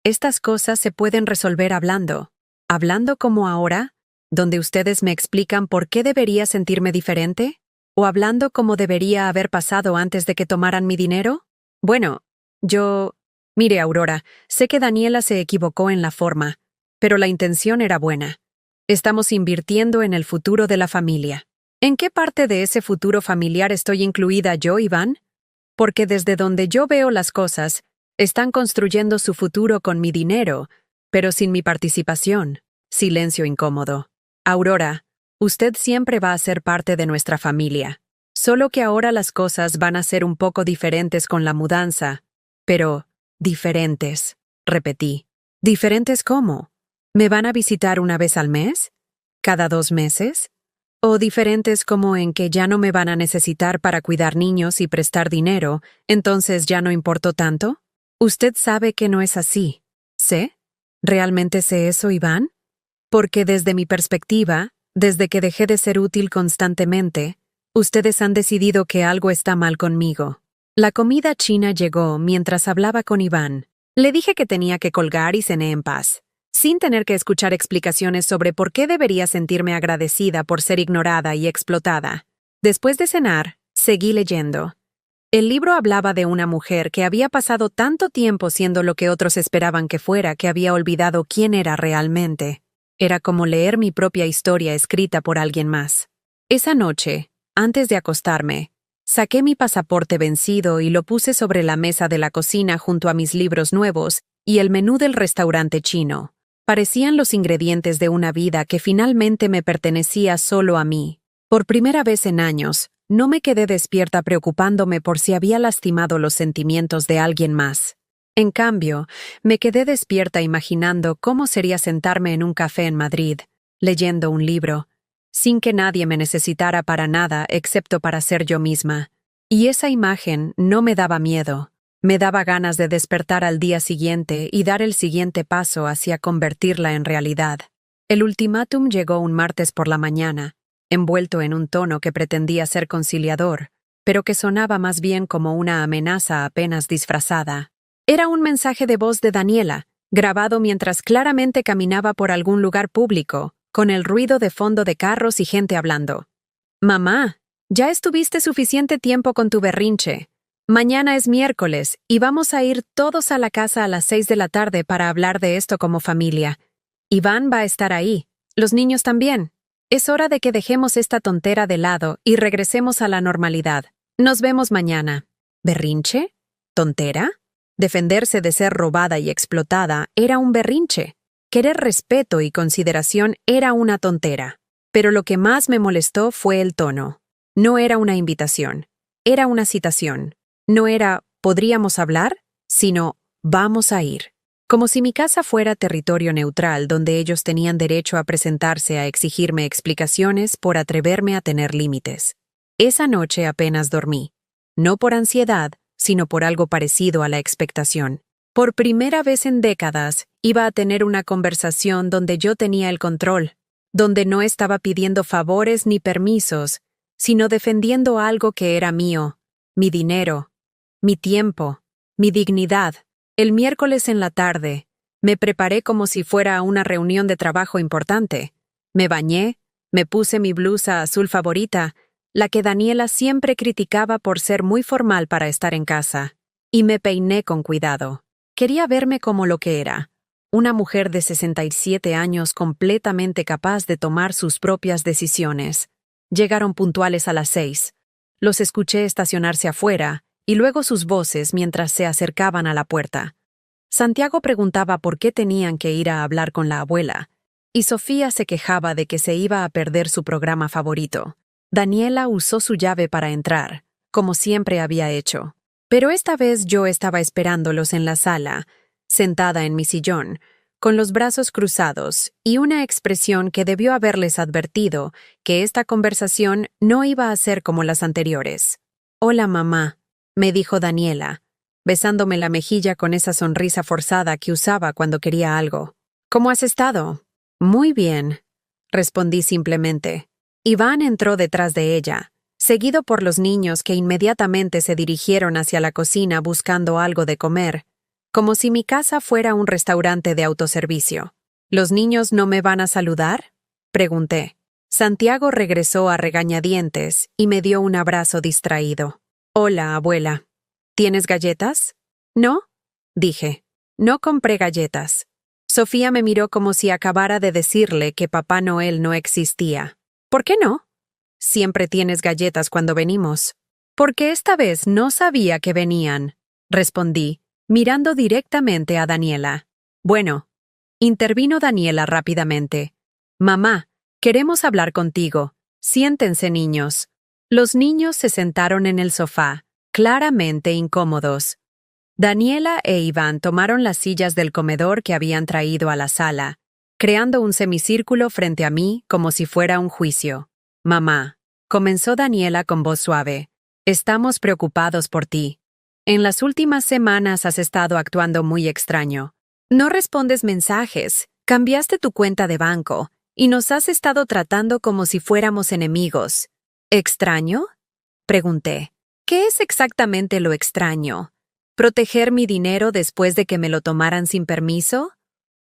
Estas cosas se pueden resolver hablando. ¿Hablando como ahora? ¿Donde ustedes me explican por qué debería sentirme diferente? ¿O hablando como debería haber pasado antes de que tomaran mi dinero? Bueno, Mire, Aurora, sé que Daniela se equivocó en la forma, pero la intención era buena. Estamos invirtiendo en el futuro de la familia. ¿En qué parte de ese futuro familiar estoy incluida yo, Iván? Porque desde donde yo veo las cosas, están construyendo su futuro con mi dinero, pero sin mi participación. Silencio incómodo. Aurora, usted siempre va a ser parte de nuestra familia. Solo que ahora las cosas van a ser un poco diferentes con la mudanza. Pero, diferentes, repetí. ¿Diferentes cómo? ¿Me van a visitar una vez al mes? ¿Cada 2 meses? ¿O diferentes como en que ya no me van a necesitar para cuidar niños y prestar dinero, entonces ya no importo tanto? Usted sabe que no es así. ¿Sé? ¿Realmente sé eso, Iván? Porque desde mi perspectiva, desde que dejé de ser útil constantemente, ustedes han decidido que algo está mal conmigo. La comida china llegó mientras hablaba con Iván. Le dije que tenía que colgar y cené en paz, sin tener que escuchar explicaciones sobre por qué debería sentirme agradecida por ser ignorada y explotada. Después de cenar, seguí leyendo. El libro hablaba de una mujer que había pasado tanto tiempo siendo lo que otros esperaban que fuera que había olvidado quién era realmente. Era como leer mi propia historia escrita por alguien más. Esa noche, antes de acostarme, saqué mi pasaporte vencido y lo puse sobre la mesa de la cocina junto a mis libros nuevos y el menú del restaurante chino. Parecían los ingredientes de una vida que finalmente me pertenecía solo a mí. Por primera vez en años, no me quedé despierta preocupándome por si había lastimado los sentimientos de alguien más. En cambio, me quedé despierta imaginando cómo sería sentarme en un café en Madrid, leyendo un libro, sin que nadie me necesitara para nada excepto para ser yo misma. Y esa imagen no me daba miedo. Me daba ganas de despertar al día siguiente y dar el siguiente paso hacia convertirla en realidad. El ultimátum llegó un martes por la mañana, envuelto en un tono que pretendía ser conciliador, pero que sonaba más bien como una amenaza apenas disfrazada. Era un mensaje de voz de Daniela, grabado mientras claramente caminaba por algún lugar público, con el ruido de fondo de carros y gente hablando. «Mamá, ya estuviste suficiente tiempo con tu berrinche. Mañana es miércoles y vamos a ir todos a la casa a las 6 de la tarde para hablar de esto como familia. Iván va a estar ahí, los niños también. Es hora de que dejemos esta tontera de lado y regresemos a la normalidad. Nos vemos mañana». ¿Berrinche? ¿Tontera? Defenderse de ser robada y explotada era un berrinche. Querer respeto y consideración era una tontera. Pero lo que más me molestó fue el tono. No era una invitación, era una citación. No era «¿podríamos hablar?», sino «vamos a ir». Como si mi casa fuera territorio neutral donde ellos tenían derecho a presentarse a exigirme explicaciones por atreverme a tener límites. Esa noche apenas dormí. No por ansiedad, sino por algo parecido a la expectación. Por primera vez en décadas, iba a tener una conversación donde yo tenía el control, donde no estaba pidiendo favores ni permisos, sino defendiendo algo que era mío, mi dinero, mi tiempo, mi dignidad. El miércoles en la tarde, me preparé como si fuera a una reunión de trabajo importante. Me bañé, me puse mi blusa azul favorita, la que Daniela siempre criticaba por ser muy formal para estar en casa, y me peiné con cuidado. Quería verme como lo que era, una mujer de 67 años completamente capaz de tomar sus propias decisiones. Llegaron puntuales a las 6. Los escuché estacionarse afuera, y luego sus voces mientras se acercaban a la puerta. Santiago preguntaba por qué tenían que ir a hablar con la abuela, y Sofía se quejaba de que se iba a perder su programa favorito. Daniela usó su llave para entrar, como siempre había hecho. Pero esta vez yo estaba esperándolos en la sala, sentada en mi sillón, con los brazos cruzados y una expresión que debió haberles advertido que esta conversación no iba a ser como las anteriores. «Hola, mamá», me dijo Daniela, besándome la mejilla con esa sonrisa forzada que usaba cuando quería algo. «¿Cómo has estado?» «Muy bien», respondí simplemente. Iván entró detrás de ella, seguido por los niños que inmediatamente se dirigieron hacia la cocina buscando algo de comer, como si mi casa fuera un restaurante de autoservicio. «¿Los niños no me van a saludar?», pregunté. Santiago regresó a regañadientes y me dio un abrazo distraído. «Hola, abuela. ¿Tienes galletas?» «No», dije. «No compré galletas». Sofía me miró como si acabara de decirle que Papá Noel no existía. «¿Por qué no?» «Siempre tienes galletas cuando venimos». «Porque esta vez no sabía que venían», respondí, mirando directamente a Daniela. «Bueno», intervino Daniela rápidamente. «Mamá, queremos hablar contigo. Siéntense, niños». Los niños se sentaron en el sofá, claramente incómodos. Daniela e Iván tomaron las sillas del comedor que habían traído a la sala, creando un semicírculo frente a mí como si fuera un juicio. «Mamá», comenzó Daniela con voz suave, «estamos preocupados por ti. En las últimas semanas has estado actuando muy extraño. No respondes mensajes, cambiaste tu cuenta de banco y nos has estado tratando como si fuéramos enemigos». «¿Extraño?», pregunté. «¿Qué es exactamente lo extraño? ¿Proteger mi dinero después de que me lo tomaran sin permiso?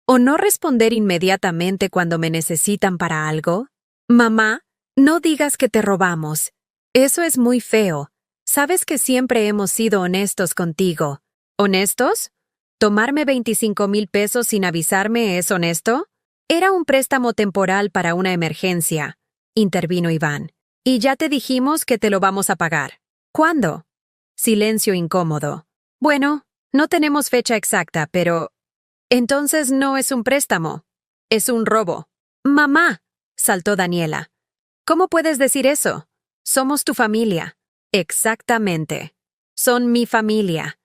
¿O no responder inmediatamente cuando me necesitan para algo? Mamá, no digas que te robamos. Eso es muy feo. Sabes que siempre hemos sido honestos contigo». «¿Honestos? ¿Tomarme 25,000 pesos sin avisarme es honesto?» «Era un préstamo temporal para una emergencia», intervino Iván. «Y ya te dijimos que te lo vamos a pagar». «¿Cuándo?». Silencio incómodo. «Bueno, no tenemos fecha exacta, pero…» «Entonces no es un préstamo. Es un robo». «Mamá», saltó Daniela. «¿Cómo puedes decir eso? Somos tu familia». «Exactamente. Son mi familia.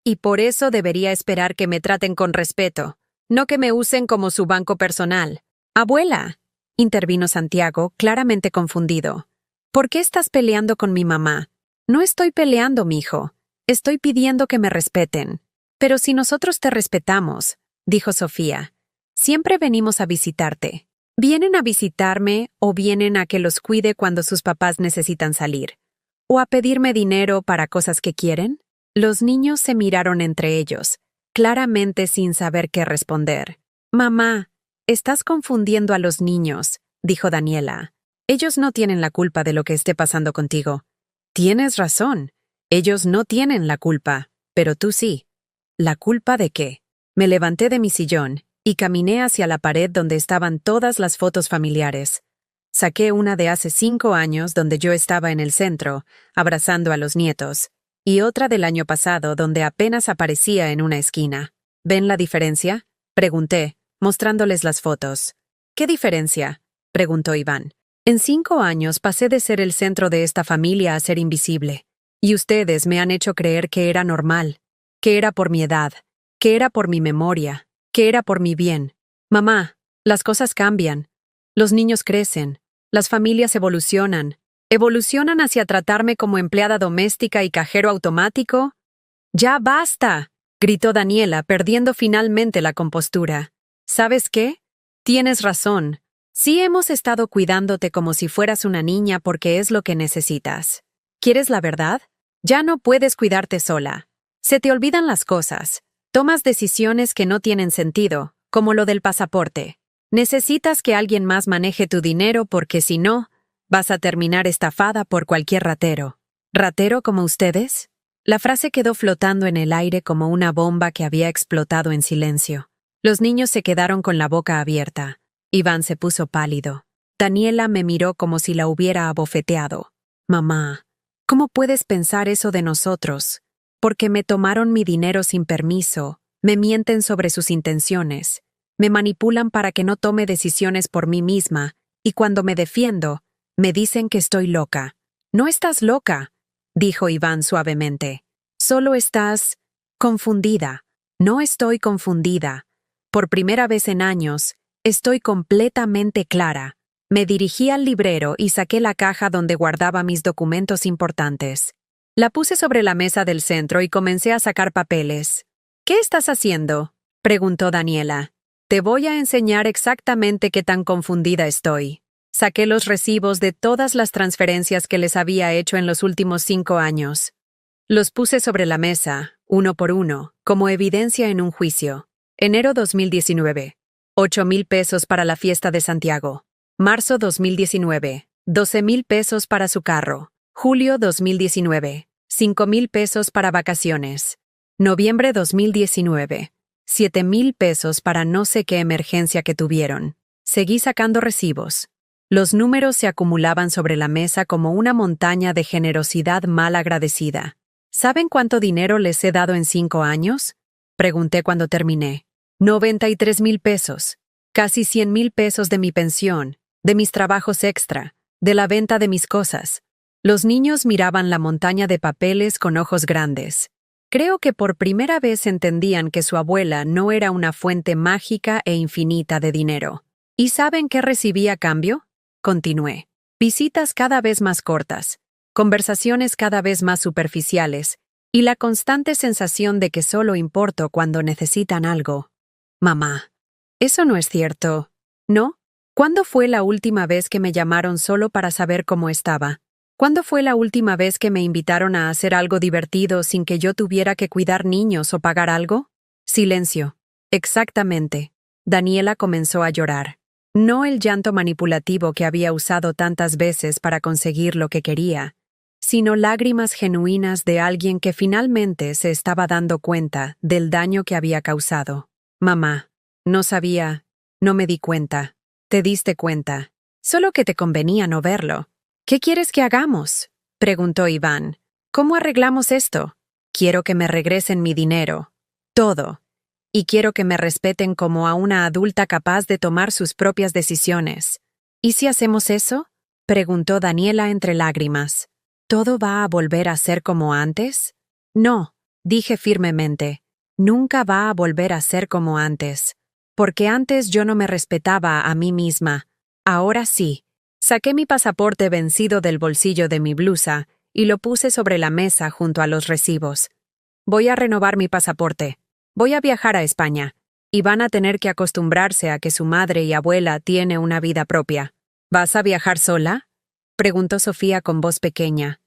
Y por eso debería esperar que me traten con respeto, no que me usen como su banco personal». «Abuela», intervino Santiago, claramente confundido. «¿Por qué estás peleando con mi mamá?» «No estoy peleando, mijo. Estoy pidiendo que me respeten». «Pero si nosotros te respetamos», dijo Sofía. «Siempre venimos a visitarte. ¿Vienen a visitarme o vienen a que los cuide cuando sus papás necesitan salir? ¿O a pedirme dinero para cosas que quieren?». Los niños se miraron entre ellos, claramente sin saber qué responder. «Mamá, estás confundiendo a los niños», dijo Daniela. «Ellos no tienen la culpa de lo que esté pasando contigo». «Tienes razón. Ellos no tienen la culpa, pero tú sí». «¿La culpa de qué?». Me levanté de mi sillón y caminé hacia la pared donde estaban todas las fotos familiares. Saqué una de hace 5 años donde yo estaba en el centro, abrazando a los nietos, y otra del año pasado donde apenas aparecía en una esquina. «¿Ven la diferencia?», pregunté, mostrándoles las fotos. «¿Qué diferencia?», preguntó Iván. «En 5 años pasé de ser el centro de esta familia a ser invisible. Y ustedes me han hecho creer que era normal, que era por mi edad, que era por mi memoria, que era por mi bien. Mamá, las cosas cambian. Los niños crecen, las familias evolucionan. ¿Evolucionan hacia tratarme como empleada doméstica y cajero automático?». «¡Ya basta!», gritó Daniela, perdiendo finalmente la compostura. «¿Sabes qué? Tienes razón. Sí hemos estado cuidándote como si fueras una niña porque es lo que necesitas. ¿Quieres la verdad? Ya no puedes cuidarte sola. Se te olvidan las cosas. Tomas decisiones que no tienen sentido, como lo del pasaporte. Necesitas que alguien más maneje tu dinero porque si no, vas a terminar estafada por cualquier ratero». «¿Ratero como ustedes?». La frase quedó flotando en el aire como una bomba que había explotado en silencio. Los niños se quedaron con la boca abierta. Iván se puso pálido. Daniela me miró como si la hubiera abofeteado. «Mamá, ¿cómo puedes pensar eso de nosotros? Porque me tomaron mi dinero sin permiso, me mienten sobre sus intenciones, me manipulan para que no tome decisiones por mí misma, y cuando me defiendo, me dicen que estoy loca». «No estás loca. dijo Iván suavemente. Solo estás confundida. No estoy confundida. Por primera vez en años, estoy completamente clara. Me dirigí al librero y saqué la caja donde guardaba mis documentos importantes. La puse sobre la mesa del centro y comencé a sacar papeles. ¿Qué estás haciendo?, preguntó Daniela. Te voy a enseñar exactamente qué tan confundida estoy. Saqué los recibos de todas las transferencias que les había hecho en los últimos 5 años. Los puse sobre la mesa, uno por uno, como evidencia en un juicio. Enero 2019. 8,000 pesos para la fiesta de Santiago. Marzo 2019. 12,000 pesos para su carro. Julio 2019. 5,000 pesos para vacaciones. Noviembre 2019. 7,000 pesos para no sé qué emergencia que tuvieron. Seguí sacando recibos. Los números se acumulaban sobre la mesa como una montaña de generosidad mal agradecida. ¿Saben cuánto dinero les he dado en 5 años? Pregunté cuando terminé. 93,000 pesos. Casi 100,000 pesos de mi pensión, de mis trabajos extra, de la venta de mis cosas. Los niños miraban la montaña de papeles con ojos grandes. Creo que por primera vez entendían que su abuela no era una fuente mágica e infinita de dinero. ¿Y saben qué recibí a cambio? Continué. Visitas cada vez más cortas, conversaciones cada vez más superficiales, y la constante sensación de que solo importo cuando necesitan algo. Mamá, eso no es cierto, ¿no? ¿Cuándo fue la última vez que me llamaron solo para saber cómo estaba? ¿Cuándo fue la última vez que me invitaron a hacer algo divertido sin que yo tuviera que cuidar niños o pagar algo? Silencio. Exactamente. Daniela comenzó a llorar. No el llanto manipulativo que había usado tantas veces para conseguir lo que quería, sino lágrimas genuinas de alguien que finalmente se estaba dando cuenta del daño que había causado. Mamá, no sabía, no me di cuenta. Te diste cuenta. Solo que te convenía no verlo. ¿Qué quieres que hagamos?, preguntó Iván. ¿Cómo arreglamos esto? Quiero que me regresen mi dinero. Todo. Y quiero que me respeten como a una adulta capaz de tomar sus propias decisiones. ¿Y si hacemos eso?, preguntó Daniela entre lágrimas. ¿Todo va a volver a ser como antes? No, dije firmemente. Nunca va a volver a ser como antes. Porque antes yo no me respetaba a mí misma. Ahora sí. Saqué mi pasaporte vencido del bolsillo de mi blusa y lo puse sobre la mesa junto a los recibos. Voy a renovar mi pasaporte. Voy a viajar a España. Y van a tener que acostumbrarse a que su madre y abuela tiene una vida propia. ¿Vas a viajar sola?, preguntó Sofía con voz pequeña.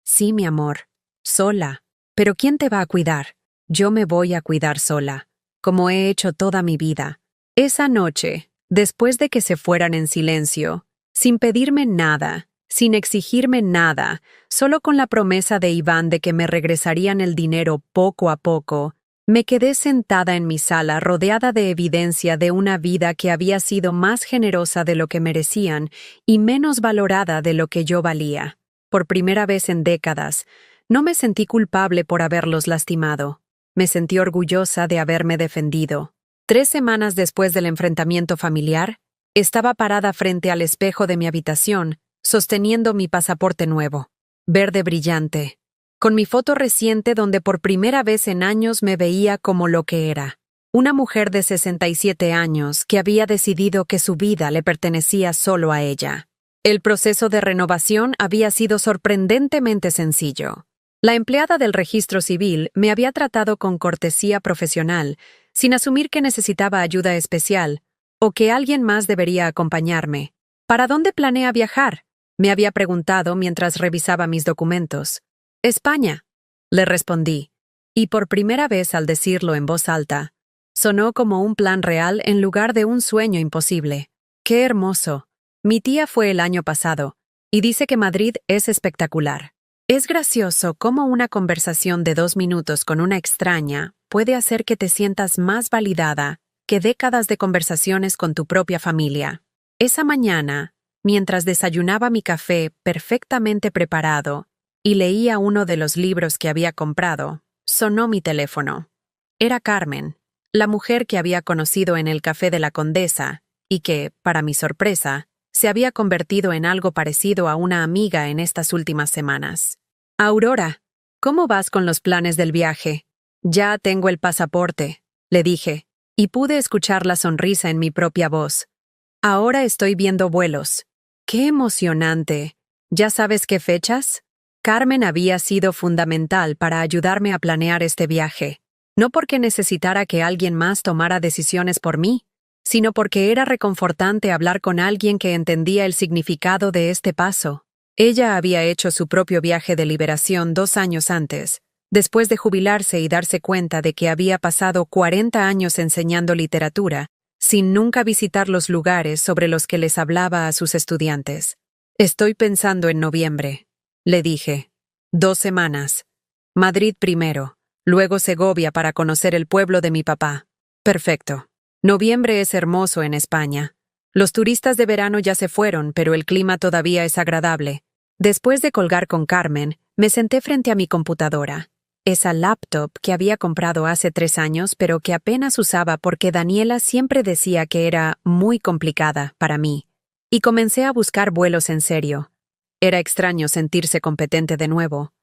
Sí, mi amor. Sola. ¿Pero quién te va a cuidar? Yo me voy a cuidar sola, como he hecho toda mi vida. Esa noche, después de que se fueran en silencio, sin pedirme nada, sin exigirme nada, solo con la promesa de Iván de que me regresarían el dinero poco a poco, me quedé sentada en mi sala rodeada de evidencia de una vida que había sido más generosa de lo que merecían y menos valorada de lo que yo valía. Por primera vez en décadas, no me sentí culpable por haberlos lastimado. Me sentí orgullosa de haberme defendido. 3 semanas después del enfrentamiento familiar, estaba parada frente al espejo de mi habitación, sosteniendo mi pasaporte nuevo, verde brillante, con mi foto reciente donde por primera vez en años me veía como lo que era. Una mujer de 67 años que había decidido que su vida le pertenecía solo a ella. El proceso de renovación había sido sorprendentemente sencillo. La empleada del registro civil me había tratado con cortesía profesional, sin asumir que necesitaba ayuda especial o que alguien más debería acompañarme. ¿Para dónde planea viajar?, me había preguntado mientras revisaba mis documentos. España, le respondí, y por primera vez al decirlo en voz alta, sonó como un plan real en lugar de un sueño imposible. ¡Qué hermoso! Mi tía fue el año pasado, y dice que Madrid es espectacular. Es gracioso cómo una conversación de 2 minutos con una extraña puede hacer que te sientas más validada que décadas de conversaciones con tu propia familia. Esa mañana, mientras desayunaba mi café perfectamente preparado y leía uno de los libros que había comprado, sonó mi teléfono. Era Carmen, la mujer que había conocido en el café de la Condesa y que, para mi sorpresa, se había convertido en algo parecido a una amiga en estas últimas semanas. Aurora, ¿cómo vas con los planes del viaje? Ya tengo el pasaporte, le dije, y pude escuchar la sonrisa en mi propia voz. Ahora estoy viendo vuelos. ¡Qué emocionante! ¿Ya sabes qué fechas? Carmen había sido fundamental para ayudarme a planear este viaje, no porque necesitara que alguien más tomara decisiones por mí, sino porque era reconfortante hablar con alguien que entendía el significado de este paso. Ella había hecho su propio viaje de liberación 2 años antes, después de jubilarse y darse cuenta de que había pasado 40 años enseñando literatura, sin nunca visitar los lugares sobre los que les hablaba a sus estudiantes. Estoy pensando en noviembre, le dije. 2 semanas. Madrid primero, luego Segovia para conocer el pueblo de mi papá. Perfecto. Noviembre es hermoso en España. Los turistas de verano ya se fueron, pero el clima todavía es agradable. Después de colgar con Carmen, me senté frente a mi computadora. Esa laptop que había comprado hace 3 años, pero que apenas usaba porque Daniela siempre decía que era muy complicada para mí. Y comencé a buscar vuelos en serio. Era extraño sentirse competente de nuevo.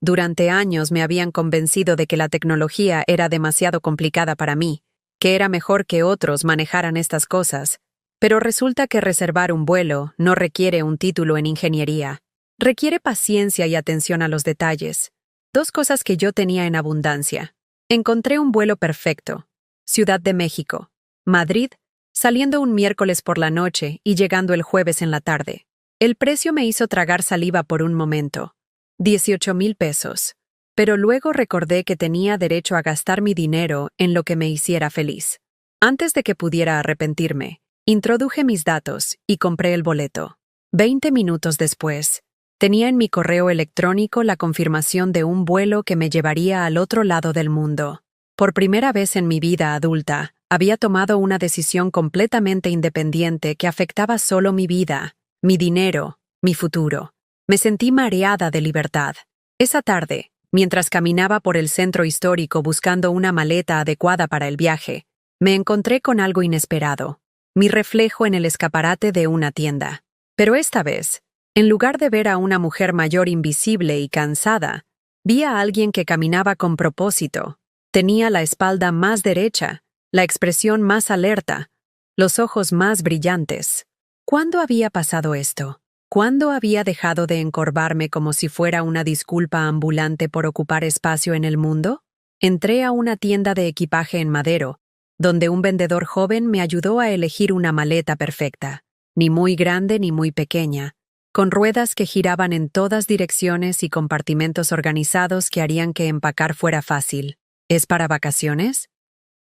Durante años me habían convencido de que la tecnología era demasiado complicada para mí, que era mejor que otros manejaran estas cosas, pero resulta que reservar un vuelo no requiere un título en ingeniería. Requiere paciencia y atención a los detalles. 2 cosas que yo tenía en abundancia. Encontré un vuelo perfecto. Ciudad de México. Madrid, saliendo un miércoles por la noche y llegando el jueves en la tarde. El precio me hizo tragar saliva por un momento. 18,000 pesos. Pero luego recordé que tenía derecho a gastar mi dinero en lo que me hiciera feliz. Antes de que pudiera arrepentirme, introduje mis datos y compré el boleto. 20 minutos después, tenía en mi correo electrónico la confirmación de un vuelo que me llevaría al otro lado del mundo. Por primera vez en mi vida adulta, había tomado una decisión completamente independiente que afectaba solo mi vida, mi dinero, mi futuro. Me sentí mareada de libertad. Esa tarde, mientras caminaba por el centro histórico buscando una maleta adecuada para el viaje, me encontré con algo inesperado, mi reflejo en el escaparate de una tienda. Pero esta vez, en lugar de ver a una mujer mayor invisible y cansada, vi a alguien que caminaba con propósito. Tenía la espalda más derecha, la expresión más alerta, los ojos más brillantes. ¿Cuándo había pasado esto? ¿Cuándo había dejado de encorvarme como si fuera una disculpa ambulante por ocupar espacio en el mundo? Entré a una tienda de equipaje en Madero, donde un vendedor joven me ayudó a elegir una maleta perfecta, ni muy grande ni muy pequeña, con ruedas que giraban en todas direcciones y compartimentos organizados que harían que empacar fuera fácil. ¿Es para vacaciones?,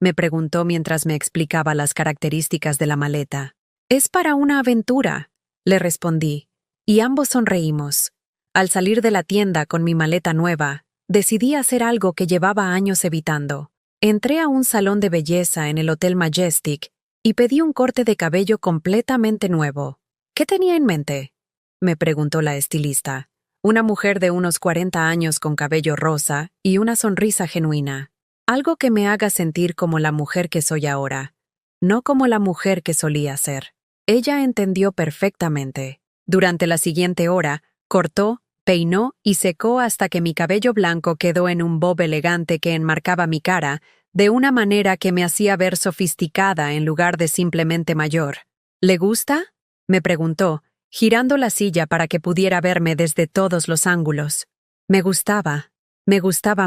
me preguntó mientras me explicaba las características de la maleta. Es para una aventura, le respondí, y ambos sonreímos. Al salir de la tienda con mi maleta nueva, decidí hacer algo que llevaba años evitando. Entré a un salón de belleza en el Hotel Majestic y pedí un corte de cabello completamente nuevo. ¿Qué tenía en mente?, me preguntó la estilista, una mujer de unos 40 años con cabello rosa y una sonrisa genuina. Algo que me haga sentir como la mujer que soy ahora, no como la mujer que solía ser. Ella entendió perfectamente. Durante la siguiente hora, cortó, peinó y secó hasta que mi cabello blanco quedó en un bob elegante que enmarcaba mi cara de una manera que me hacía ver sofisticada en lugar de simplemente mayor. ¿Le gusta?, me preguntó, girando la silla para que pudiera verme desde todos los ángulos. Me gustaba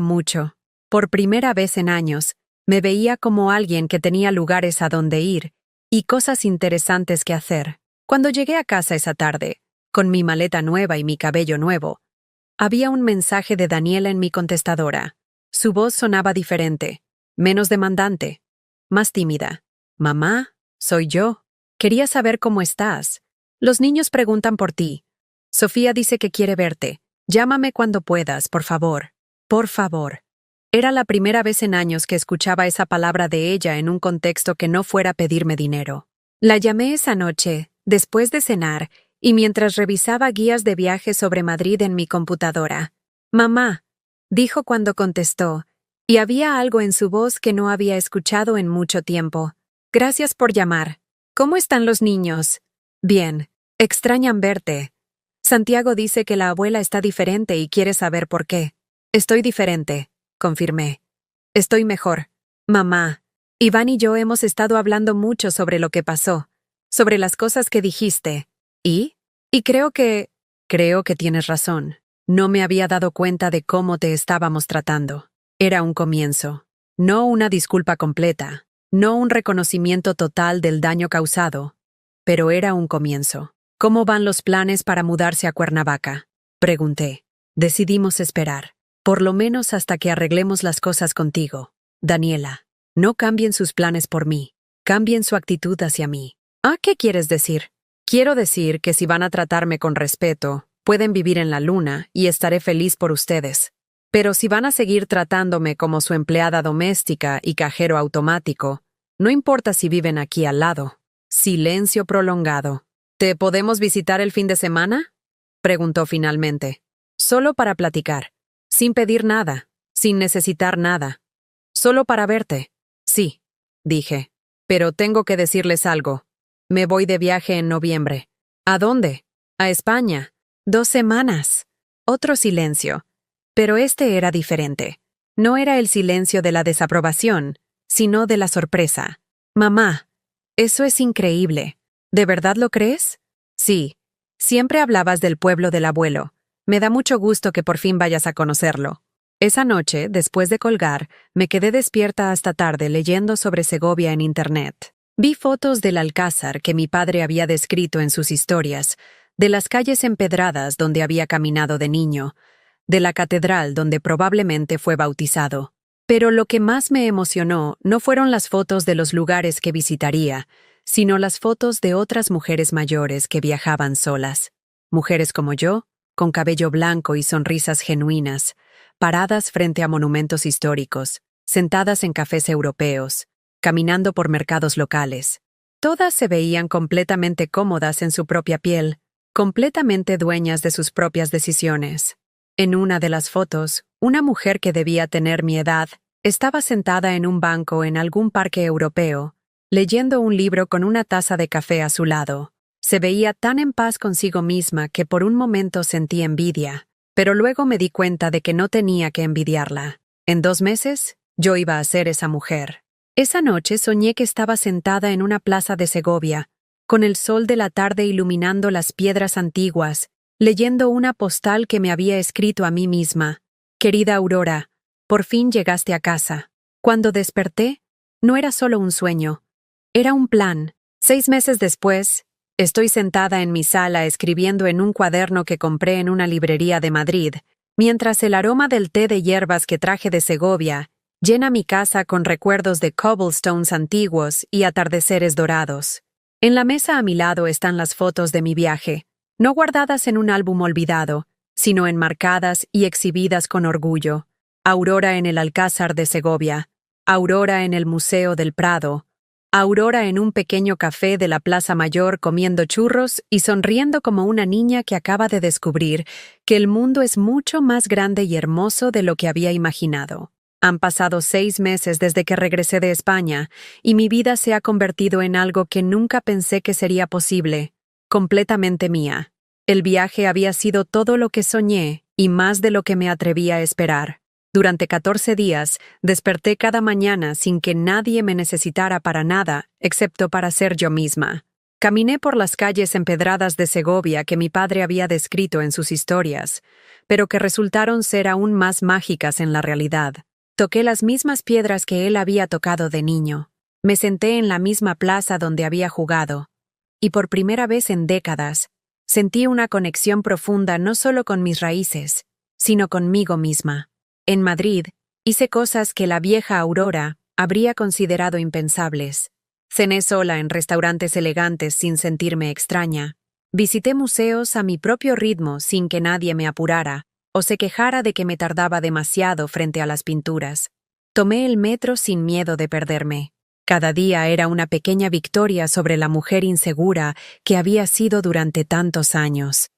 mucho. Por primera vez en años, me veía como alguien que tenía lugares a donde ir y cosas interesantes que hacer. Cuando llegué a casa esa tarde, con mi maleta nueva y mi cabello nuevo, había un mensaje de Daniela en mi contestadora. Su voz sonaba diferente, menos demandante, más tímida. Mamá, soy yo. Quería saber cómo estás. Los niños preguntan por ti. Sofía dice que quiere verte. Llámame cuando puedas, por favor. Por favor. Era la primera vez en años que escuchaba esa palabra de ella en un contexto que no fuera pedirme dinero. La llamé esa noche, después de cenar, y mientras revisaba guías de viaje sobre Madrid en mi computadora. Mamá, dijo cuando contestó, y había algo en su voz que no había escuchado en mucho tiempo. Gracias por llamar. ¿Cómo están los niños? Bien. Extrañan verte. Santiago dice que la abuela está diferente y quiere saber por qué. Estoy diferente, confirmé. Estoy mejor. Mamá, Iván y yo hemos estado hablando mucho sobre lo que pasó, sobre las cosas que dijiste. ¿Y? Y creo que tienes razón. No me había dado cuenta de cómo te estábamos tratando. Era un comienzo. No una disculpa completa. No un reconocimiento total del daño causado. Pero era un comienzo. ¿Cómo van los planes para mudarse a Cuernavaca? Pregunté. Decidimos esperar. Por lo menos hasta que arreglemos las cosas contigo. Daniela, no cambien sus planes por mí. Cambien su actitud hacia mí. ¿Ah, qué quieres decir? Quiero decir que si van a tratarme con respeto, pueden vivir en la luna y estaré feliz por ustedes. Pero si van a seguir tratándome como su empleada doméstica y cajero automático, no importa si viven aquí al lado. Silencio prolongado. ¿Te podemos visitar el fin de semana? Preguntó finalmente. Solo para platicar. Sin pedir nada. Sin necesitar nada. Solo para verte. Sí, dije. Pero tengo que decirles algo. Me voy de viaje en noviembre. ¿A dónde? A España. 2 semanas. Otro silencio. Pero este era diferente. No era el silencio de la desaprobación, sino de la sorpresa. Mamá, eso es increíble. ¿De verdad lo crees? Sí. Siempre hablabas del pueblo del abuelo. Me da mucho gusto que por fin vayas a conocerlo. Esa noche, después de colgar, me quedé despierta hasta tarde leyendo sobre Segovia en Internet. Vi fotos del Alcázar que mi padre había descrito en sus historias, de las calles empedradas donde había caminado de niño, de la catedral donde probablemente fue bautizado. Pero lo que más me emocionó no fueron las fotos de los lugares que visitaría, sino las fotos de otras mujeres mayores que viajaban solas. Mujeres como yo, con cabello blanco y sonrisas genuinas, paradas frente a monumentos históricos, sentadas en cafés europeos, caminando por mercados locales. Todas se veían completamente cómodas en su propia piel, completamente dueñas de sus propias decisiones. En una de las fotos, una mujer que debía tener mi edad estaba sentada en un banco en algún parque europeo, leyendo un libro con una taza de café a su lado. Se veía tan en paz consigo misma que por un momento sentí envidia, pero luego me di cuenta de que no tenía que envidiarla. En 2 meses, yo iba a ser esa mujer. Esa noche soñé que estaba sentada en una plaza de Segovia, con el sol de la tarde iluminando las piedras antiguas, leyendo una postal que me había escrito a mí misma. Querida Aurora, por fin llegaste a casa. Cuando desperté, no era solo un sueño, era un plan. 6 meses después, estoy sentada en mi sala escribiendo en un cuaderno que compré en una librería de Madrid, mientras el aroma del té de hierbas que traje de Segovia llena mi casa con recuerdos de cobblestones antiguos y atardeceres dorados. En la mesa a mi lado están las fotos de mi viaje, no guardadas en un álbum olvidado, sino enmarcadas y exhibidas con orgullo. Aurora en el Alcázar de Segovia, Aurora en el Museo del Prado, Aurora en un pequeño café de la Plaza Mayor comiendo churros y sonriendo como una niña que acaba de descubrir que el mundo es mucho más grande y hermoso de lo que había imaginado. Han pasado 6 meses desde que regresé de España y mi vida se ha convertido en algo que nunca pensé que sería posible, completamente mía. El viaje había sido todo lo que soñé y más de lo que me atreví a esperar. Durante 14 días, desperté cada mañana sin que nadie me necesitara para nada, excepto para ser yo misma. Caminé por las calles empedradas de Segovia que mi padre había descrito en sus historias, pero que resultaron ser aún más mágicas en la realidad. Toqué las mismas piedras que él había tocado de niño. Me senté en la misma plaza donde había jugado. Y por primera vez en décadas, sentí una conexión profunda no solo con mis raíces, sino conmigo misma. En Madrid, hice cosas que la vieja Aurora habría considerado impensables. Cené sola en restaurantes elegantes sin sentirme extraña. Visité museos a mi propio ritmo sin que nadie me apurara o se quejara de que me tardaba demasiado frente a las pinturas. Tomé el metro sin miedo de perderme. Cada día era una pequeña victoria sobre la mujer insegura que había sido durante tantos años.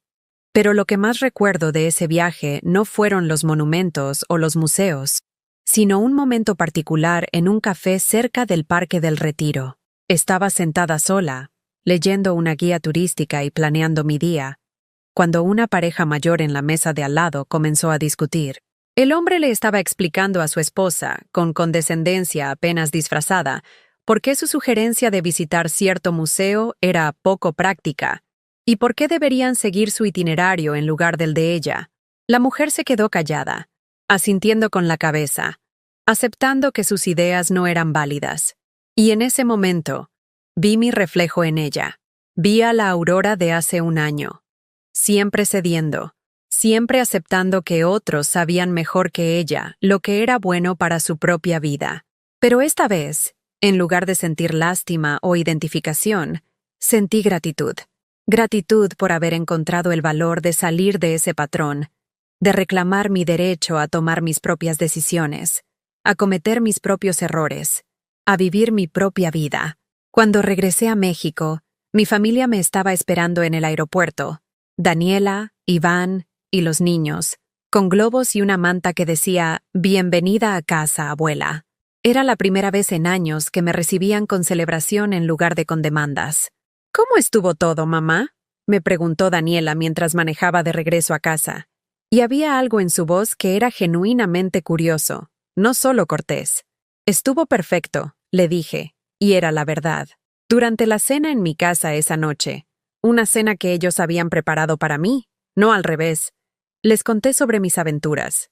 Pero lo que más recuerdo de ese viaje no fueron los monumentos o los museos, sino un momento particular en un café cerca del Parque del Retiro. Estaba sentada sola, leyendo una guía turística y planeando mi día, cuando una pareja mayor en la mesa de al lado comenzó a discutir. El hombre le estaba explicando a su esposa, con condescendencia apenas disfrazada, por qué su sugerencia de visitar cierto museo era poco práctica y por qué deberían seguir su itinerario en lugar del de ella. La mujer se quedó callada, asintiendo con la cabeza, aceptando que sus ideas no eran válidas. Y en ese momento, vi mi reflejo en ella. Vi a la Aurora de hace un año, siempre cediendo, siempre aceptando que otros sabían mejor que ella lo que era bueno para su propia vida. Pero esta vez, en lugar de sentir lástima o identificación, sentí gratitud. Gratitud por haber encontrado el valor de salir de ese patrón, de reclamar mi derecho a tomar mis propias decisiones, a cometer mis propios errores, a vivir mi propia vida. Cuando regresé a México, mi familia me estaba esperando en el aeropuerto. Daniela, Iván y los niños, con globos y una manta que decía «Bienvenida a casa, abuela». Era la primera vez en años que me recibían con celebración en lugar de con demandas. «¿Cómo estuvo todo, mamá?», me preguntó Daniela mientras manejaba de regreso a casa. Y había algo en su voz que era genuinamente curioso, no solo cortés. «Estuvo perfecto», le dije, y era la verdad. Durante la cena en mi casa esa noche, una cena que ellos habían preparado para mí, no al revés, les conté sobre mis aventuras.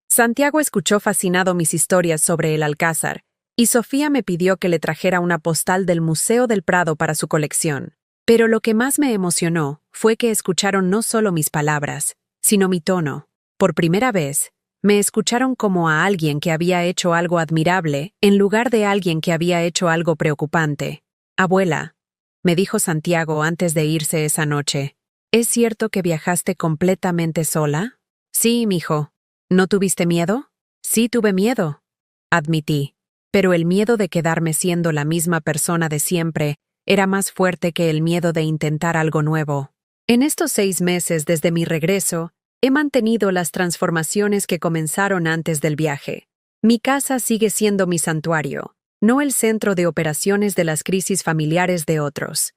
Santiago escuchó fascinado mis historias sobre el Alcázar, y Sofía me pidió que le trajera una postal del Museo del Prado para su colección. Pero lo que más me emocionó fue que escucharon no solo mis palabras, sino mi tono. Por primera vez, me escucharon como a alguien que había hecho algo admirable en lugar de alguien que había hecho algo preocupante. «Abuela», me dijo Santiago antes de irse esa noche, «¿es cierto que viajaste completamente sola?» «Sí, mijo». «¿No tuviste miedo?» «Sí, tuve miedo», admití, pero el miedo de quedarme siendo la misma persona de siempre era más fuerte que el miedo de intentar algo nuevo. En estos 6 meses desde mi regreso, he mantenido las transformaciones que comenzaron antes del viaje. Mi casa sigue siendo mi santuario, no el centro de operaciones de las crisis familiares de otros.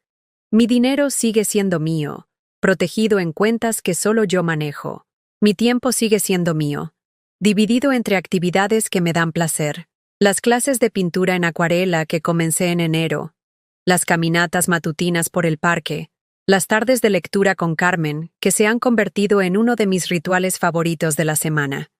Mi dinero sigue siendo mío, protegido en cuentas que solo yo manejo. Mi tiempo sigue siendo mío, dividido entre actividades que me dan placer. Las clases de pintura en acuarela que comencé en enero, las caminatas matutinas por el parque, las tardes de lectura con Carmen, que se han convertido en uno de mis rituales favoritos de la semana.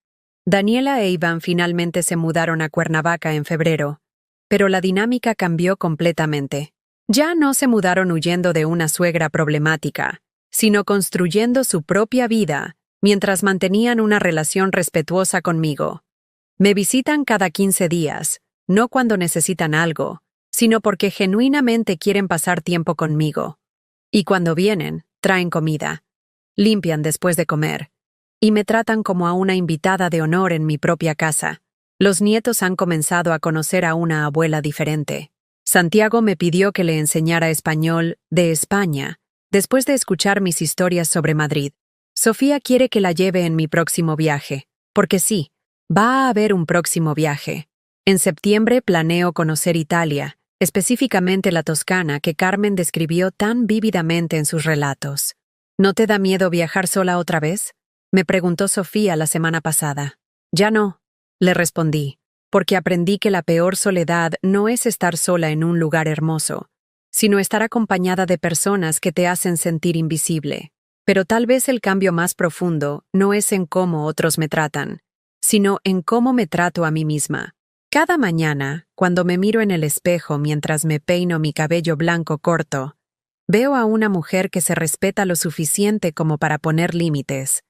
Daniela e Iván finalmente se mudaron a Cuernavaca en febrero, pero la dinámica cambió completamente. Ya no se mudaron huyendo de una suegra problemática, sino construyendo su propia vida mientras mantenían una relación respetuosa conmigo. Me visitan cada 15 días, no cuando necesitan algo, sino porque genuinamente quieren pasar tiempo conmigo. Y cuando vienen, traen comida, limpian después de comer, y me tratan como a una invitada de honor en mi propia casa. Los nietos han comenzado a conocer a una abuela diferente. Santiago me pidió que le enseñara español de España, después de escuchar mis historias sobre Madrid. Sofía quiere que la lleve en mi próximo viaje, porque sí, va a haber un próximo viaje. En septiembre planeo conocer Italia, específicamente la Toscana que Carmen describió tan vívidamente en sus relatos. ¿No te da miedo viajar sola otra vez?, me preguntó Sofía la semana pasada. Ya no, le respondí, porque aprendí que la peor soledad no es estar sola en un lugar hermoso, sino estar acompañada de personas que te hacen sentir invisible. Pero tal vez el cambio más profundo no es en cómo otros me tratan, sino en cómo me trato a mí misma. Cada mañana, cuando me miro en el espejo mientras me peino mi cabello blanco corto, veo a una mujer que se respeta lo suficiente como para poner límites,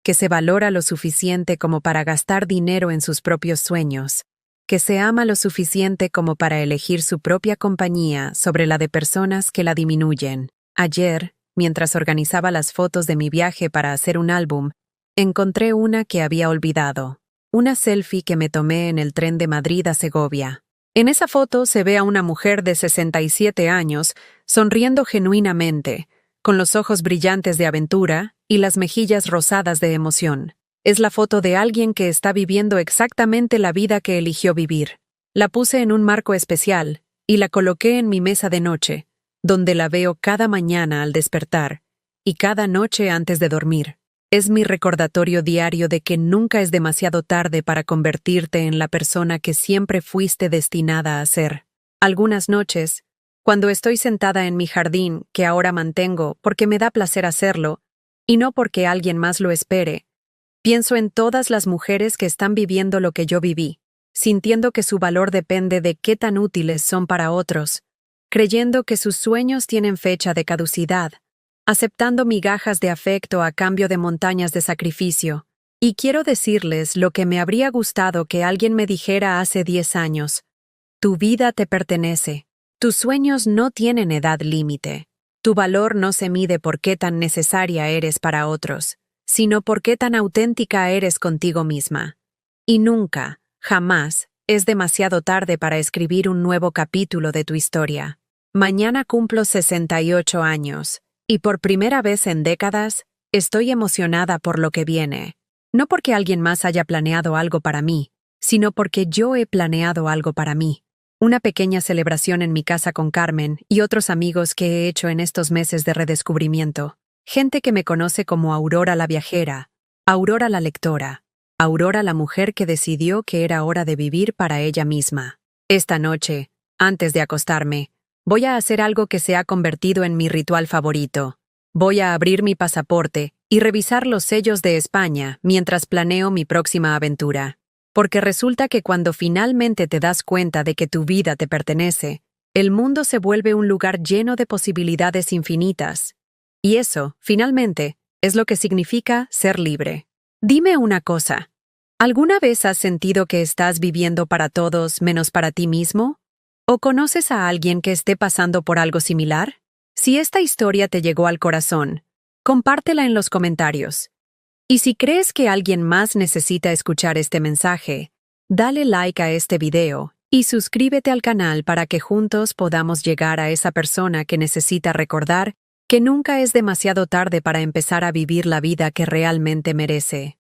que se valora lo suficiente como para gastar dinero en sus propios sueños, que se ama lo suficiente como para elegir su propia compañía sobre la de personas que la disminuyen. Ayer, mientras organizaba las fotos de mi viaje para hacer un álbum, encontré una que había olvidado. Una selfie que me tomé en el tren de Madrid a Segovia. En esa foto se ve a una mujer de 67 años sonriendo genuinamente, con los ojos brillantes de aventura y las mejillas rosadas de emoción. Es la foto de alguien que está viviendo exactamente la vida que eligió vivir. La puse en un marco especial y la coloqué en mi mesa de noche, donde la veo cada mañana al despertar, y cada noche antes de dormir. Es mi recordatorio diario de que nunca es demasiado tarde para convertirte en la persona que siempre fuiste destinada a ser. Algunas noches, cuando estoy sentada en mi jardín, que ahora mantengo porque me da placer hacerlo, y no porque alguien más lo espere, pienso en todas las mujeres que están viviendo lo que yo viví, sintiendo que su valor depende de qué tan útiles son para otros, creyendo que sus sueños tienen fecha de caducidad, aceptando migajas de afecto a cambio de montañas de sacrificio. Y quiero decirles lo que me habría gustado que alguien me dijera hace 10 años. Tu vida te pertenece. Tus sueños no tienen edad límite. Tu valor no se mide por qué tan necesaria eres para otros, sino por qué tan auténtica eres contigo misma. Y nunca, jamás, es demasiado tarde para escribir un nuevo capítulo de tu historia. Mañana cumplo 68 años, y por primera vez en décadas, estoy emocionada por lo que viene. No porque alguien más haya planeado algo para mí, sino porque yo he planeado algo para mí. Una pequeña celebración en mi casa con Carmen y otros amigos que he hecho en estos meses de redescubrimiento. Gente que me conoce como Aurora la viajera, Aurora la lectora, Aurora la mujer que decidió que era hora de vivir para ella misma. Esta noche, antes de acostarme, voy a hacer algo que se ha convertido en mi ritual favorito. Voy a abrir mi pasaporte y revisar los sellos de España mientras planeo mi próxima aventura. Porque resulta que cuando finalmente te das cuenta de que tu vida te pertenece, el mundo se vuelve un lugar lleno de posibilidades infinitas. Y eso, finalmente, es lo que significa ser libre. Dime una cosa, ¿alguna vez has sentido que estás viviendo para todos menos para ti mismo? ¿O conoces a alguien que esté pasando por algo similar? Si esta historia te llegó al corazón, compártela en los comentarios. Y si crees que alguien más necesita escuchar este mensaje, dale like a este video y suscríbete al canal para que juntos podamos llegar a esa persona que necesita recordar que nunca es demasiado tarde para empezar a vivir la vida que realmente merece.